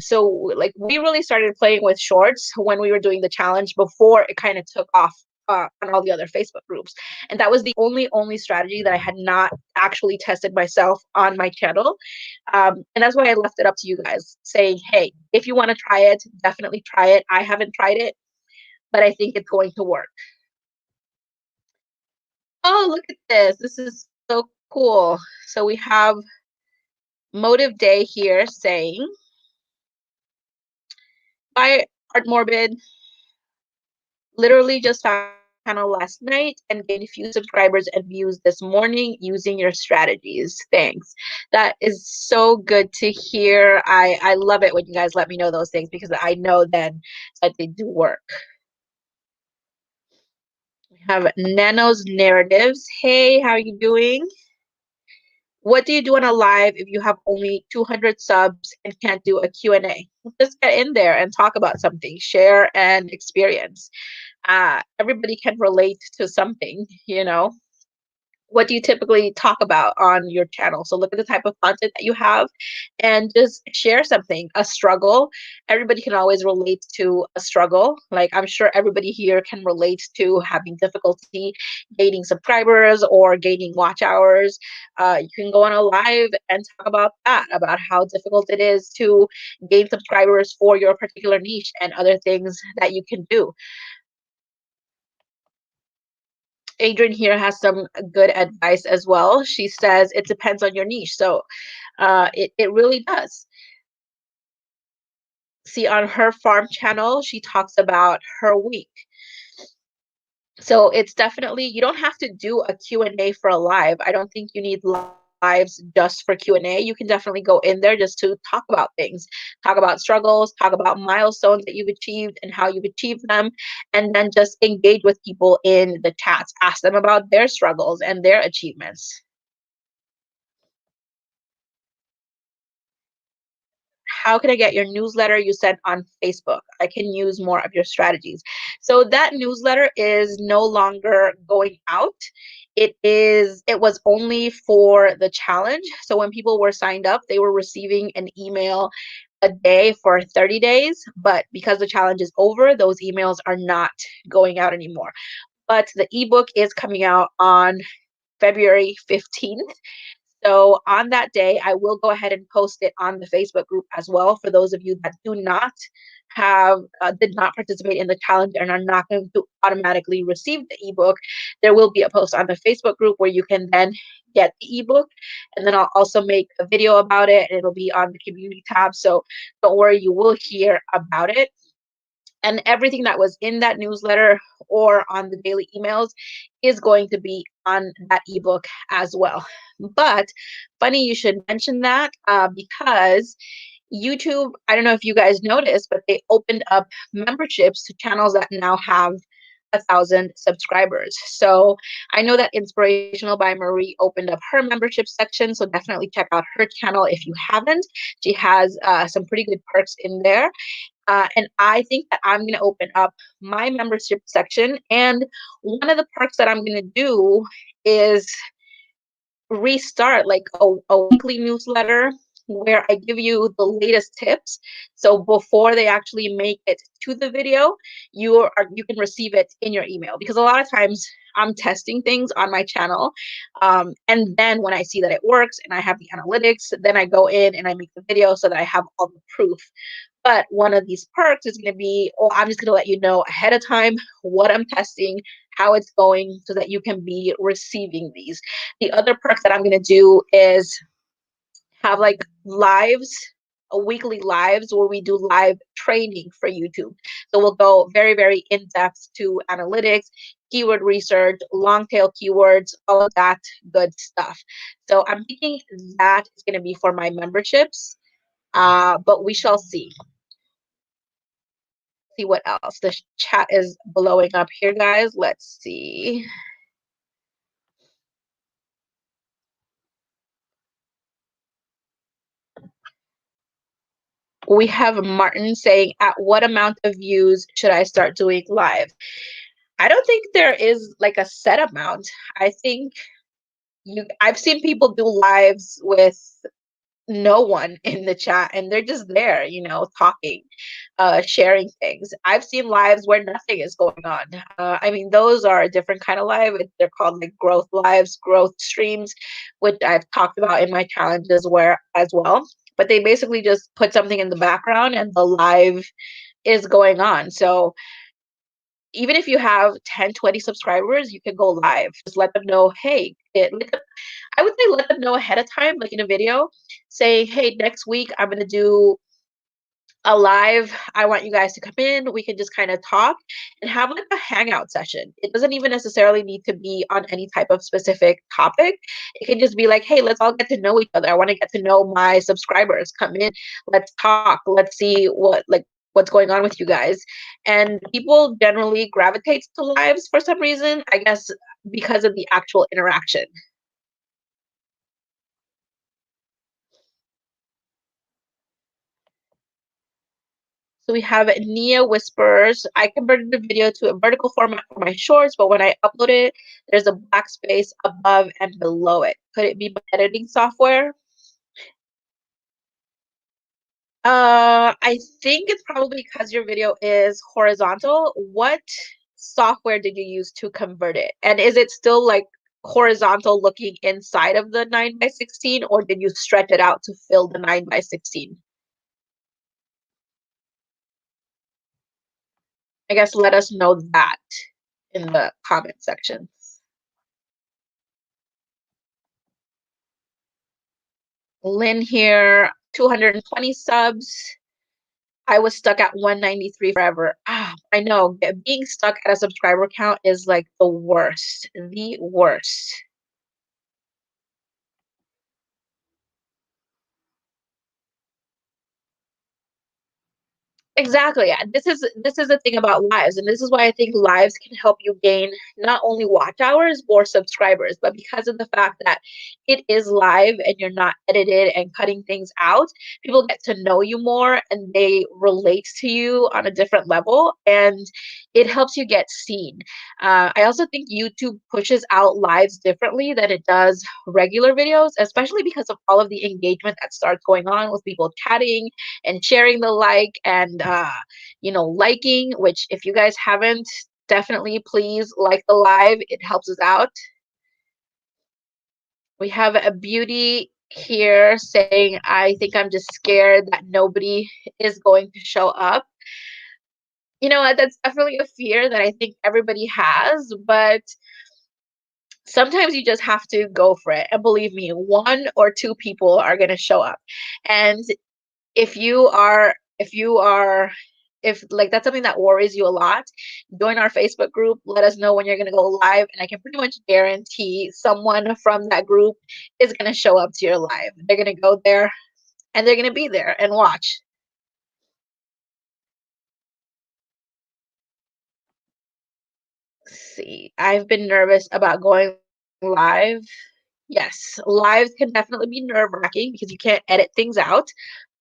So like we really started playing with shorts when we were doing the challenge before it kind of took off on all the other Facebook groups. And that was the only strategy that I had not actually tested myself on my channel. And that's why I left it up to you guys, saying, hey, if you want to try it, definitely try it. I haven't tried it, but I think it's going to work. Oh, look at this. This is so cool. So we have Motive Day here saying, by Art Morbid, literally just found the channel last night and gained a few subscribers and views this morning using your strategies. Thanks. That is so good to hear. I love it when you guys let me know those things, because I know then that they do work. We have Nano's Narratives. Hey, how are you doing? What do you do on a live if you have only 200 subs and can't do a Q&A? Just get in there and talk about something, share and experience. Everybody can relate to something, you know. What do you typically talk about on your channel? So look at the type of content that you have and just share something. A struggle. Everybody can always relate to a struggle. Like, I'm sure everybody here can relate to having difficulty gaining subscribers or gaining watch hours. You can go on a live and talk about that, about how difficult it is to gain subscribers for your particular niche and other things that you can do. Adrian here has some good advice as well. She says it depends on your niche. So it really does. See, on her farm channel, she talks about her week. So it's definitely, you don't have to do a Q&A for a live. I don't think you need lives just for Q&A. You can definitely go in there just to talk about things, talk about struggles, talk about milestones that you've achieved and how you've achieved them, and then just engage with people in the chats. Ask them about their struggles and their achievements. How can I get your newsletter you sent on Facebook? I can use more of your strategies. So that newsletter is no longer going out. It was only for the challenge. So when people were signed up, they were receiving an email a day for 30 days. But because the challenge is over, those emails are not going out anymore. But the ebook is coming out on February 15th. So on that day, I will go ahead and post it on the Facebook group as well. For those of you that do not did not participate in the challenge and are not going to automatically receive the ebook, there will be a post on the Facebook group where you can then get the ebook. And then I'll also make a video about it, and it'll be on the community tab. So don't worry, you will hear about it. And everything that was in that newsletter or on the daily emails is going to be on that ebook as well. But funny you should mention that, because YouTube, I don't know if you guys noticed, but they opened up memberships to channels that now have 1,000 subscribers. So I know that Inspirational by Marie opened up her membership section, so definitely check out her channel if you haven't. She has some pretty good perks in there. And I think that I'm going to open up my membership section. And one of the perks that I'm going to do is restart like a weekly newsletter where I give you the latest tips. So before they actually make it to the video, you can receive it in your email, because a lot of times I'm testing things on my channel. And then when I see that it works and I have the analytics, then I go in and I make the video so that I have all the proof. But one of these perks is going to be, oh, I'm just going to let you know ahead of time what I'm testing, how it's going, so that you can be receiving these. The other perks that I'm going to do is have like lives, a weekly lives where we do live training for YouTube. So we'll go very, very in depth to analytics, keyword research, long tail keywords, all of that good stuff. So I'm thinking that is going to be for my memberships, but we shall see. See what else. The chat is blowing up here, guys. Let's see. We have Martin saying, at what amount of views should I start doing live? I don't think there is like a set amount. I think I've seen people do lives with no one in the chat and they're just there, talking, sharing things. I've seen lives where nothing is going on. I mean, those are a different kind of live. They're called like growth lives, growth streams, which I've talked about in my challenges where as well. But they basically just put something in the background and the live is going on. So even if you have 10, 20 subscribers, you can go live. Just let them know, hey, I would say let them know ahead of time, like in a video, say, hey, next week I'm going to do a live. I want you guys to come in. We can just kind of talk and have like a hangout session. It doesn't even necessarily need to be on any type of specific topic. It can just be like, hey, let's all get to know each other. I want to get to know my subscribers. Come in, let's talk. Let's see what's going on with you guys. And people generally gravitate to lives for some reason, I guess because of the actual interaction. So we have Nia Whispers. I converted the video to a vertical format for my shorts, but when I upload it, there's a black space above and below it. Could it be my editing software? I think it's probably because your video is horizontal. What software did you use to convert it? And is it still like horizontal looking inside of the 9:16, or did you stretch it out to fill the 9:16? I guess let us know that in the comment section. Lynn here, 220 subs. I was stuck at 193 forever. I know. Being stuck at a subscriber count is like the worst. The worst. Exactly. Yeah. This is the thing about lives, and this is why I think lives can help you gain not only watch hours or subscribers, but because of the fact that it is live and you're not edited and cutting things out, people get to know you more and they relate to you on a different level, and it helps you get seen. I also think YouTube pushes out lives differently than it does regular videos, especially because of all of the engagement that starts going on with people chatting and sharing the like and liking, which if you guys haven't, definitely please like the live. It helps us out. We have a beauty here saying, I think I'm just scared that nobody is going to show up. That's definitely a fear that I think everybody has, but sometimes you just have to go for it. And believe me, one or two people are going to show up. And if if like that's something that worries you a lot, join our Facebook group. Let us know when you're going to go live, and I can pretty much guarantee someone from that group is going to show up to your live. They're going to go there and they're going to be there and watch. Let's see, I've been nervous about going live. Yes, lives can definitely be nerve-wracking because you can't edit things out,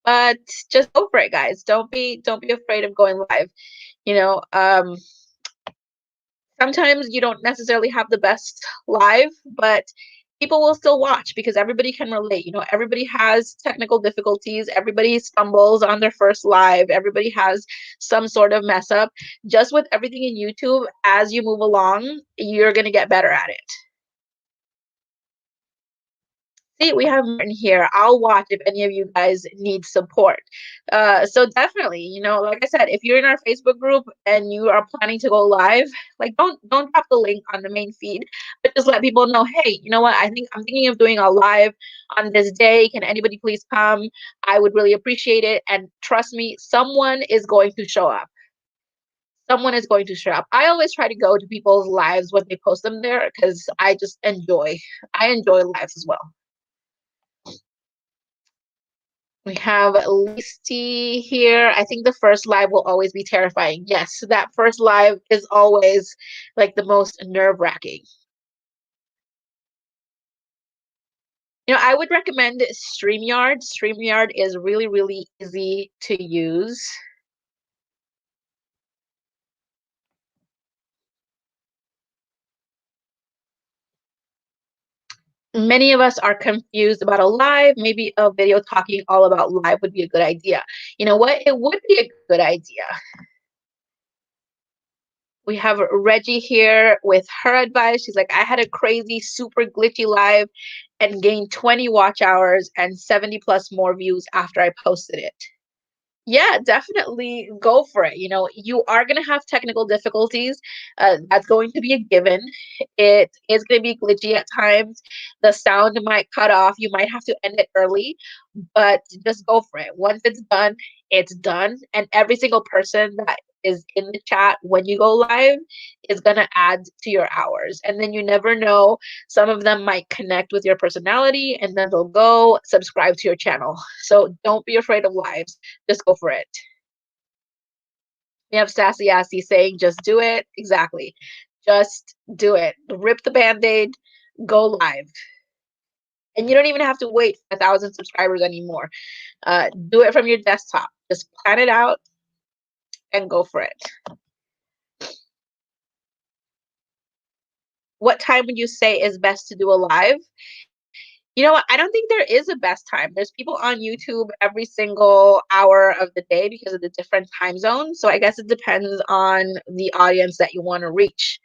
but just go for it, guys. Don't be afraid of going live. you know um Sometimes you don't necessarily have the best live, but people will still watch because everybody can relate. Everybody has technical difficulties, everybody stumbles on their first live, everybody has some sort of mess up. Just with everything in YouTube, as you move along, you're going to get better at it. See, we have Martin here. I'll watch if any of you guys need support. So definitely, like I said, if you're in our Facebook group and you are planning to go live, like don't drop the link on the main feed, but just let people know, hey, you know what? I'm thinking of doing a live on this day. Can anybody please come? I would really appreciate it. And trust me, someone is going to show up. Someone is going to show up. I always try to go to people's lives when they post them there because I enjoy lives as well. We have Listy here. I think the first live will always be terrifying. Yes, that first live is always like the most nerve-wracking. I would recommend StreamYard. StreamYard is really, really easy to use. Many of us are confused about a live. Maybe a video talking all about live would be a good idea. You know what? It would be a good idea. We have Reggie here with her advice. She's like, I had a crazy, super glitchy live and gained 20 watch hours and 70 plus more views after I posted it. Yeah, definitely go for it. You know, you are going to have technical difficulties. That's going to be a given. It is going to be glitchy at times. The sound might cut off. You might have to end it early, but just go for it. Once it's done. And every single person that is in the chat when you go live is going to add to your hours. And then you never know, some of them might connect with your personality and then they'll go subscribe to your channel. So don't be afraid of lives. Just go for it. We have Sassy Assy saying, just do it. Exactly. Just do it. Rip the band-aid, go live. And you don't even have to wait for 1,000 subscribers anymore. Do it from your desktop. Just plan it out and go for it. What time would you say is best to do a live? You know what? I don't think there is a best time. There's people on YouTube every single hour of the day because of the different time zones. So I guess it depends on the audience that you want to reach.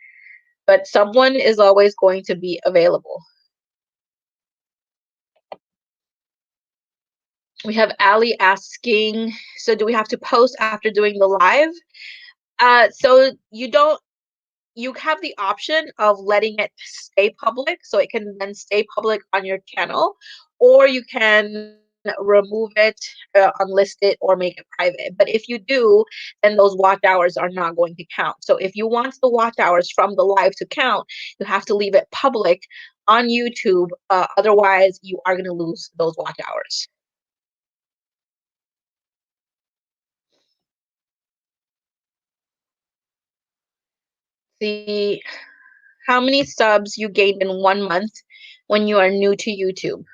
But someone is always going to be available. We have Ali asking, so do we have to post after doing the live? So you have the option of letting it stay public, so it can then stay public on your channel, or you can remove it, unlist it, or make it private. But if you do, then those watch hours are not going to count. So if you want the watch hours from the live to count, you have to leave it public on YouTube. Otherwise, you are going to lose those watch hours. See how many subs you gained in 1 month when you are new to YouTube.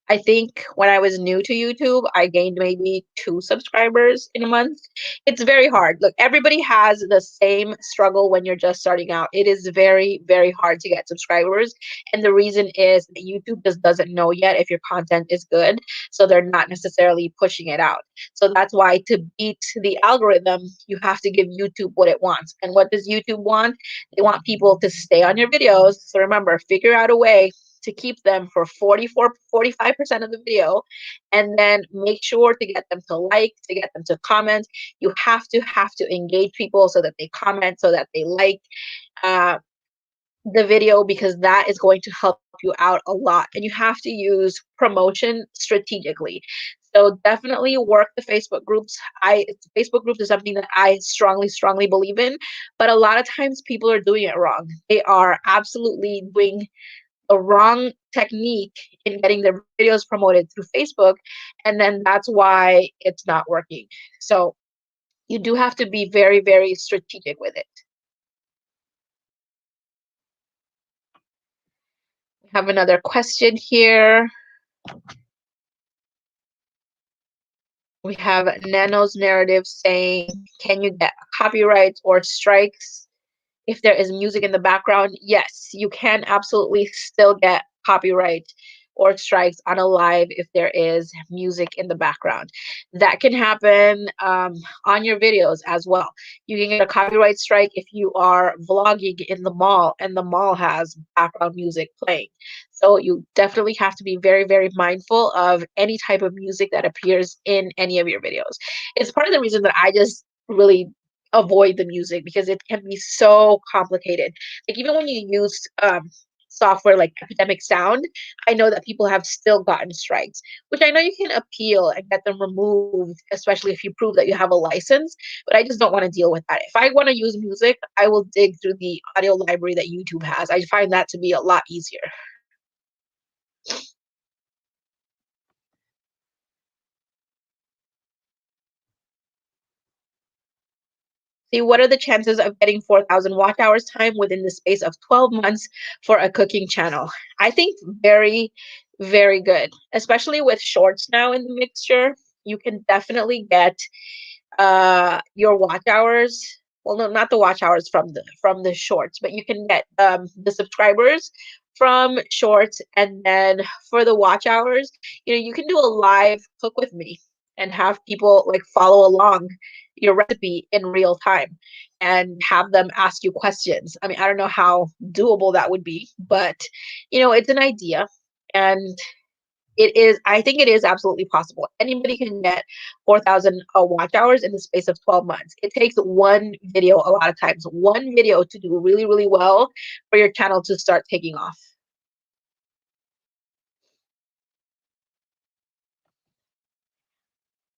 I think when I was new to YouTube, I gained maybe 2 subscribers in a month. It's very hard. Look, everybody has the same struggle when you're just starting out. It is very, very hard to get subscribers. And the reason is that YouTube just doesn't know yet if your content is good. So they're not necessarily pushing it out. So that's why to beat the algorithm, you have to give YouTube what it wants. And what does YouTube want? They want people to stay on your videos. So remember, figure out a way to keep them for 45% of the video, and then make sure to get them to like, to get them to comment. You have to engage people so that they comment, so that they like uh, the video, because that is going to help you out a lot. And you have to use promotion strategically. So definitely work the Facebook groups. Facebook groups is something that I strongly believe in, but a lot of times people are doing it wrong. They are absolutely doing a wrong technique in getting their videos promoted through Facebook, and then that's why it's not working. So you do have to be very, very strategic with it. We have another question here. We have Nano's narrative saying, can you get copyrights or strikes if there is music in the background? Yes, you can absolutely still get copyright or strikes on a live if there is music in the background. That can happen on your videos as well. You can get a copyright strike if you are vlogging in the mall and the mall has background music playing. So you definitely have to be very, very mindful of any type of music that appears in any of your videos. It's part of the reason that I just really avoid the music, because it can be so complicated. Like even when you use software like Epidemic Sound, I know that people have still gotten strikes, which I know you can appeal and get them removed, especially if you prove that you have a license. But I just don't want to deal with that. If I want to use music, I will dig through the audio library that YouTube has. I find that to be a lot easier. See, what are the chances of getting 4,000 watch hours time within the space of 12 months for a cooking channel? I think very, very good, especially with shorts now in the mixture. You can definitely get your watch hours. Well, no, not the watch hours from the shorts, but you can get the subscribers from shorts. And then for the watch hours, you can do a live cook with me and have people like follow along your recipe in real time and have them ask you questions. I mean, I don't know how doable that would be, but it's an idea. And I think it is absolutely possible. Anybody can get 4,000 watch hours in the space of 12 months. It takes one video, a lot of times, one video to do really, really well for your channel to start taking off.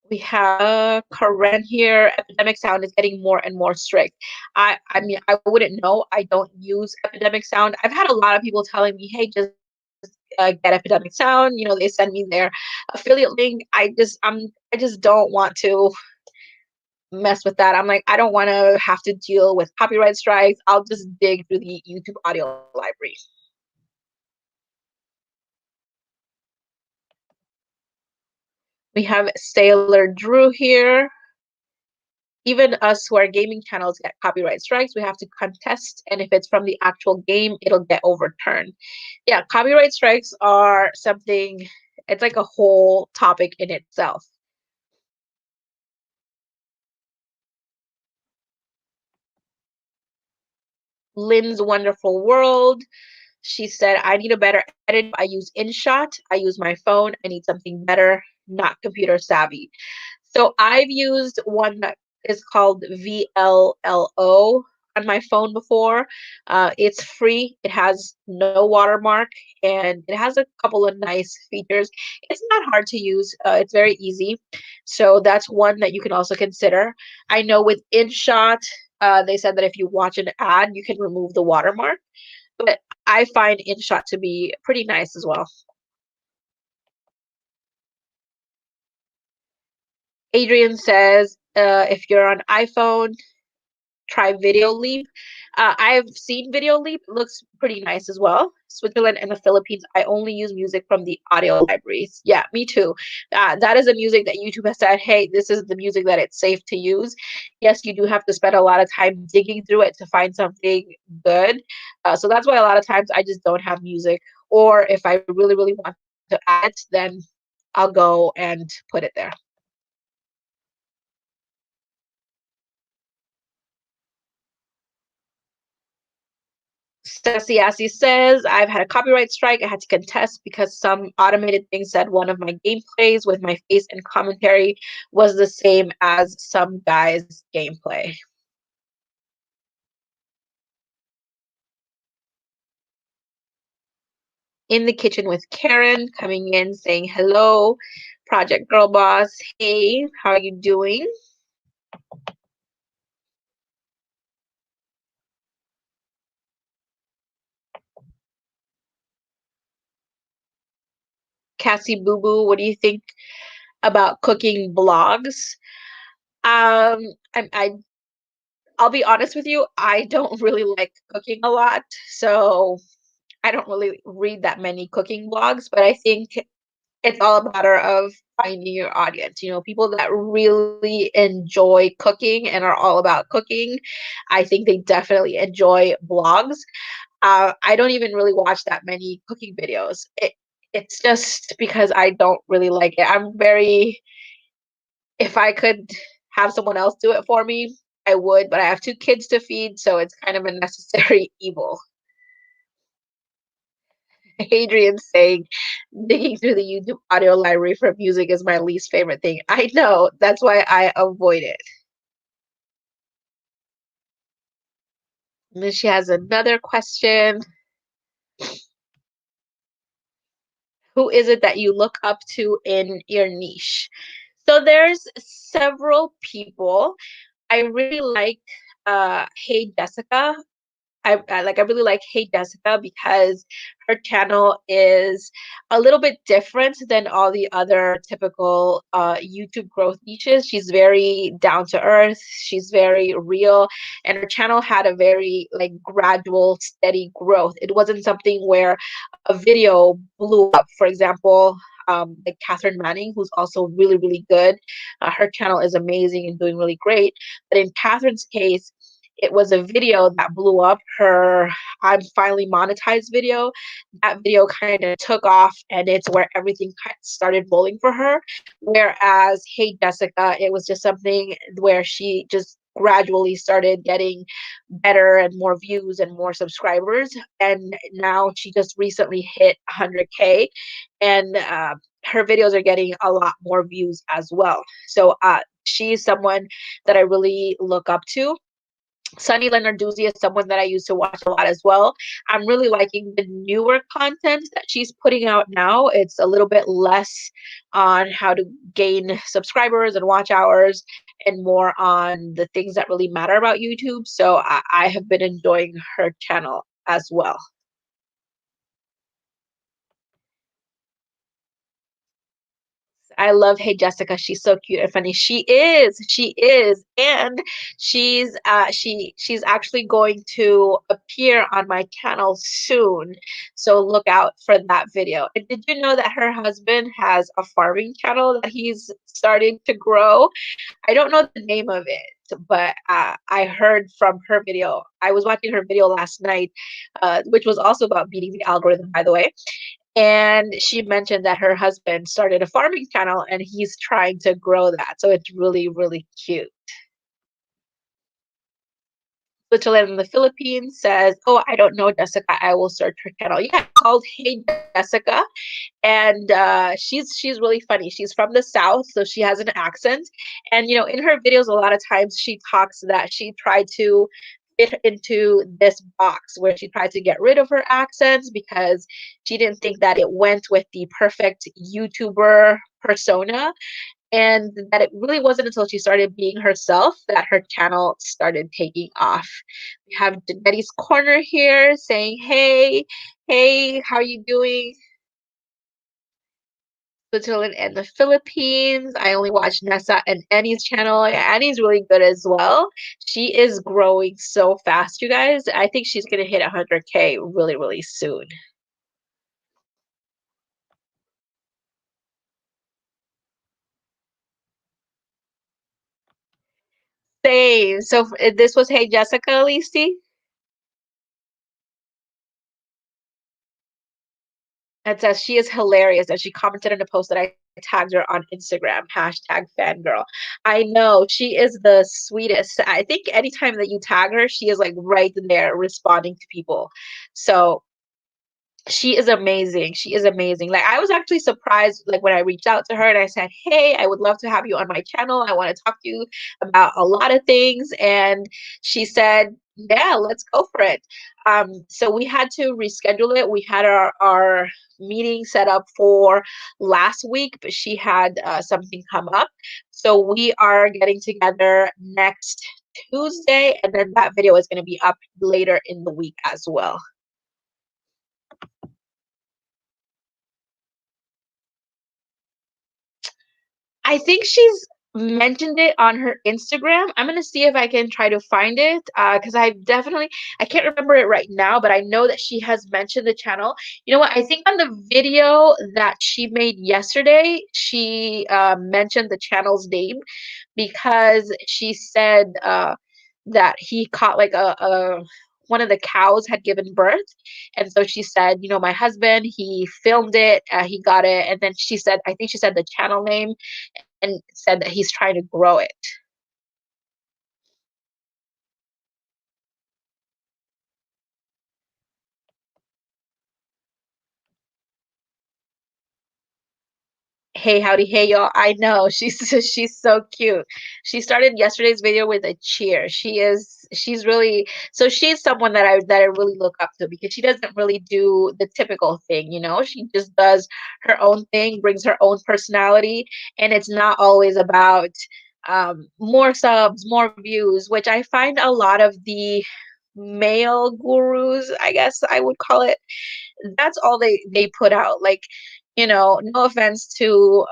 We have Karen here. Epidemic Sound is getting more and more strict. I mean, I wouldn't know. I don't use Epidemic Sound. I've had a lot of people telling me, hey, just get Epidemic Sound. They send me their affiliate link. I just don't want to mess with that. I'm like, I don't want to have to deal with copyright strikes. I'll just dig through the YouTube audio library. We have Sailor Drew here. Even us who are gaming channels get copyright strikes. We have to contest, and if it's from the actual game, it'll get overturned. Yeah, copyright strikes are something, it's like a whole topic in itself. Lynn's Wonderful World. She said, I need a better edit. I use InShot. I use my phone. I need something better, not computer savvy. So I've used one that is called VLLO on my phone before. It's free. It has no watermark, and it has a couple of nice features. It's not hard to use. It's very easy. So that's one that you can also consider. I know with InShot, they said that if you watch an ad, you can remove the watermark. But I find InShot to be pretty nice as well. Adrian says, if you're on iPhone, try Video Leap. I've seen Video Leap. It looks pretty nice as well. Switzerland and the Philippines, I only use music from the audio libraries. Yeah, me too. That is a music that YouTube has said, hey, this is the music that it's safe to use. Yes, you do have to spend a lot of time digging through it to find something good. So that's why a lot of times I just don't have music. Or if I really, really want to add it, then I'll go and put it there. Sassy says, I've had a copyright strike. I had to contest because some automated thing said one of my gameplays with my face and commentary was the same as some guy's gameplay. In the Kitchen with Karen coming in saying, hello, Project Girl Boss. Hey, how are you doing? Cassie Boo Boo, what do you think about cooking blogs? Um, I I'll be honest with you, I don't really like cooking a lot, so I don't really read that many cooking blogs, but I think it's all a matter of finding your audience. People that really enjoy cooking and are all about cooking, I think they definitely enjoy blogs. I don't even really watch that many cooking videos. It's just because I don't really like it. If I could have someone else do it for me, I would, but I have two kids to feed, so it's kind of a necessary evil. Adrian saying, digging through the YouTube audio library for music is my least favorite thing. I know, that's why I avoid it. And then she has another question. Who is it that you look up to in your niche? So there's several people. I really like Hey Jessica. I really like Hey Jessica because her channel is a little bit different than all the other typical YouTube growth niches. She's very down to earth. She's very real, and her channel had a very like gradual, steady growth. It wasn't something where a video blew up. For example, like Catherine Manning, who's also really, really good. Her channel is amazing and doing really great. But in Catherine's case, it was a video that blew up, her "I'm finally monetized" video. That video kinda took off, and it's where everything started rolling for her, whereas Hey Jessica, it was just something where she just gradually started getting better and more views and more subscribers, and now she just recently hit 100K, and, her videos are getting a lot more views as well. So, she's someone that I really look up to. Sunny Lenarduzzi is someone that I used to watch a lot as well. I'm really liking the newer content that she's putting out now. It's a little bit less on how to gain subscribers and watch hours and more on the things that really matter about YouTube. So I have been enjoying her channel as well. I love Hey Jessica. She's so cute and funny. She is, and she's actually going to appear on my channel soon. So look out for that video. And did you know that her husband has a farming channel that he's starting to grow? I don't know the name of it, but I heard from her video. I was watching her video last night, which was also about beating the algorithm, by the way. And she mentioned that her husband started a farming channel and he's trying to grow that. So it's really, really cute. Switzerland in the Philippines says, "Oh, I don't know Jessica. I will search her channel." Yeah, it's called Hey Jessica, and she's really funny. She's from the South, so she has an accent. And in her videos, a lot of times she talks that she tried to fit into this box where she tried to get rid of her accents because she didn't think that it went with the perfect YouTuber persona, and that it really wasn't until she started being herself that her channel started taking off. We have Betty's Corner here saying, "Hey, hey, how are you doing?" Switzerland and the Philippines. I only watch Nessa and Annie's channel. Annie's really good as well. She is growing so fast, you guys. I think she's gonna hit 100K really, really soon. Same. So this was Hey Jessica, Lisi. It says she is hilarious, and she commented on a post that I tagged her on Instagram, hashtag fangirl. I know she is the sweetest. I think anytime that you tag her, she is like right there responding to people. So she is amazing. She is amazing. Like I was actually surprised like when I reached out to her and I said, "Hey, I would love to have you on my channel. I want to talk to you about a lot of things." And she said, "Yeah, let's go for it." So we had to reschedule it. We had our meeting set up for last week, but she had something come up. So we are getting together next Tuesday, and then that video is going to be up later in the week as well. I think she's mentioned it on her Instagram. I'm gonna see if I can try to find it, because I can't remember it right now, but I know that she has mentioned the channel. You know what? I think on the video that she made yesterday, she mentioned the channel's name because she said that he caught like a one of the cows had given birth, and so she said, my husband, he filmed it, he got it, and then she said, I think she said the channel name and said that he's trying to grow it. Hey, howdy, hey, y'all. I know she's she's so cute. She started yesterday's video with a cheer. She's really she's someone that I really look up to because she doesn't really do the typical thing, She just does her own thing, brings her own personality, and it's not always about more subs, more views, which I find a lot of the male gurus, I guess I would call it, that's all they put out. Like, no offense to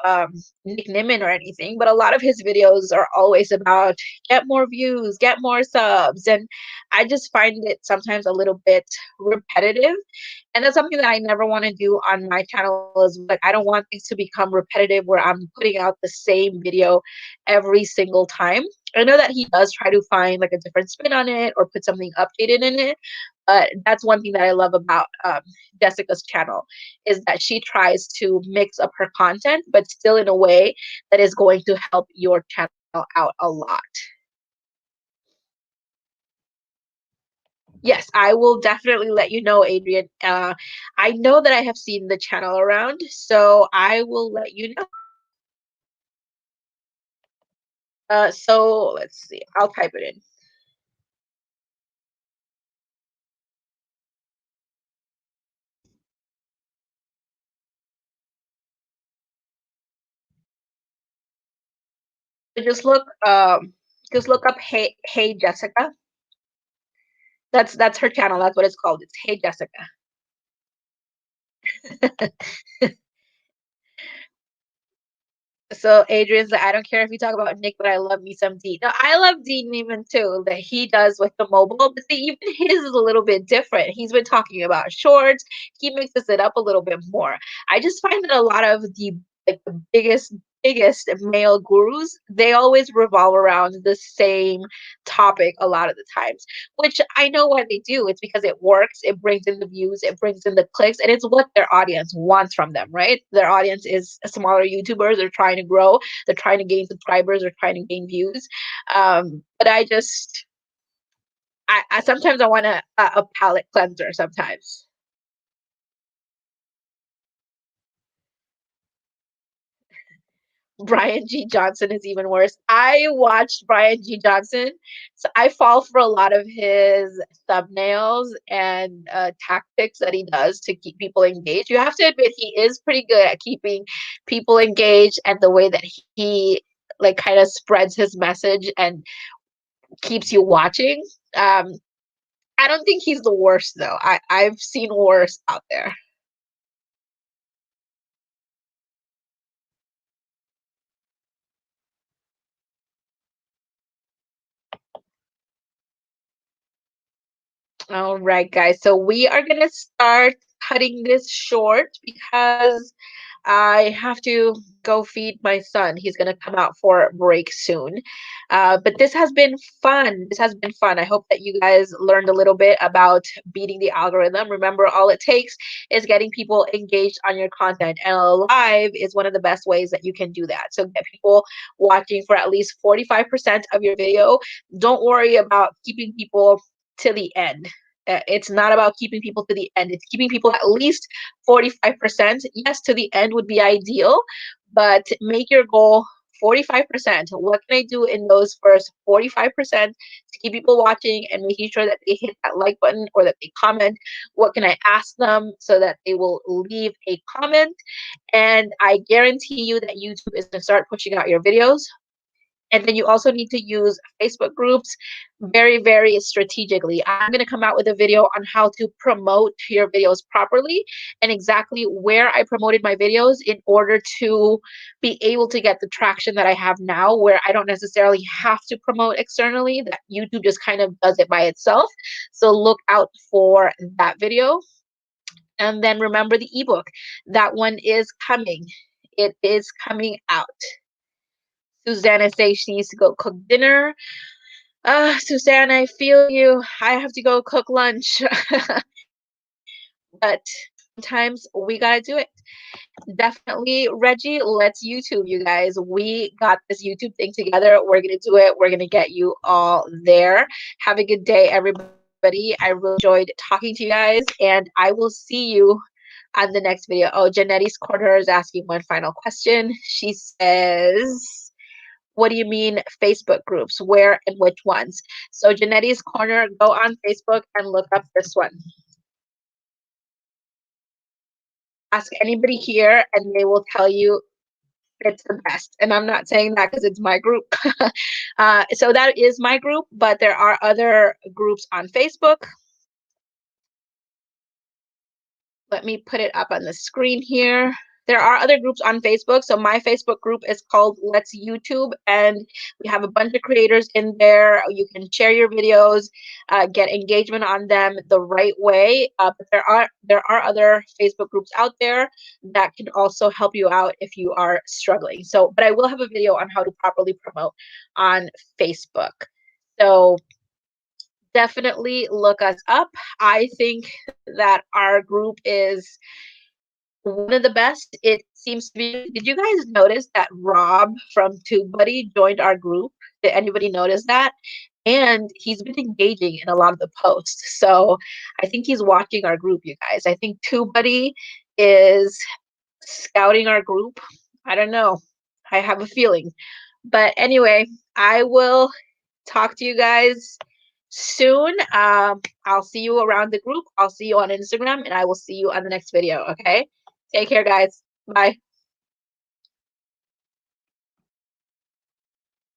Nick Nimmin or anything, but a lot of his videos are always about get more views, get more subs, and I just find it sometimes a little bit repetitive. And that's something that I never want to do on my channel is like I don't want things to become repetitive where I'm putting out the same video every single time. I know that he does try to find like a different spin on it or put something updated in it. But that's one thing that I love about Jessica's channel is that she tries to mix up her content, but still in a way that is going to help your channel out a lot. Yes, I will definitely let you know, Adrian. I know that I have seen the channel around, so I will let you know. So let's see. I'll type it in. So just look up Hey Jessica. That's her channel. That's what it's called. It's Hey Jessica. So Adrian's like, I don't care if you talk about Nick, but I love me some Dean. No, I love Dean even too, that he does with the mobile. But see, even his is a little bit different. He's been talking about shorts. He mixes it up a little bit more. I just find that a lot of the biggest male gurus, they always revolve around the same topic a lot of the times, which I know why they do. It's because it works, it brings in the views, it brings in the clicks, and it's what their audience wants from them, right? Their audience is smaller YouTubers. They're trying to grow, they're trying to gain subscribers, they're trying to gain views. But I sometimes I want a palate cleanser sometimes. Brian G. Johnson is even worse. I watched Brian G. Johnson, so I fall for a lot of his thumbnails and tactics that he does to keep people engaged. You have to admit he is pretty good at keeping people engaged, and the way that he like kind of spreads his message and keeps you watching. Um, I don't think he's the worst though. I've seen worse out there. All right, guys. So we are gonna start cutting this short because I have to go feed my son. He's gonna come out for a break soon. But this has been fun. This has been fun. I hope that you guys learned a little bit about beating the algorithm. Remember, all it takes is getting people engaged on your content, and live is one of the best ways that you can do that. So get people watching for at least 45% of your video. Don't worry about keeping people to the end. It's not about keeping people to the end. It's keeping people at least 45%. Yes, to the end would be ideal, but make your goal 45%. What can I do in those first 45% to keep people watching and making sure that they hit that like button or that they comment? What can I ask them so that they will leave a comment? And I guarantee you that YouTube is going to start pushing out your videos. And then you also need to use Facebook groups very, very strategically. I'm going to come out with a video on how to promote your videos properly and exactly where I promoted my videos in order to be able to get the traction that I have now, where I don't necessarily have to promote externally, that YouTube just kind of does it by itself. So look out for that video. And then remember the ebook. That one is coming. It is coming out. Susanna says she needs to go cook dinner. Susanna, I feel you. I have to go cook lunch. But sometimes we gotta do it. Definitely, Reggie, let's YouTube, you guys. We got this YouTube thing together. We're gonna do it. We're gonna get you all there. Have a good day, everybody. I really enjoyed talking to you guys, and I will see you on the next video. Oh, Janetti's Corner is asking one final question. She says, what do you mean Facebook groups? Where and which ones? So Janetti's Corner, go on Facebook and look up this one. Ask anybody here and they will tell you it's the best. And I'm not saying that because it's my group. So that is my group, but there are other groups on Facebook. Let me put it up on the screen here There are other groups on Facebook. So my Facebook group is called Let's YouTube, and we have a bunch of creators in there. You can share your videos, get engagement on them the right way. But there are other Facebook groups out there that can also help you out if you are struggling. So, but I will have a video on how to properly promote on Facebook. So definitely look us up. I think that our group is one of the best. It seems to be. Did you guys notice that Rob from TubeBuddy joined our group? Did anybody notice that? And he's been engaging in a lot of the posts. So I think he's watching our group, you guys. I think TubeBuddy is scouting our group. I don't know. I have a feeling. But anyway, I will talk to you guys soon. I'll see you around the group. I'll see you on Instagram, and I will see you on the next video. Okay? Take care, guys. Bye.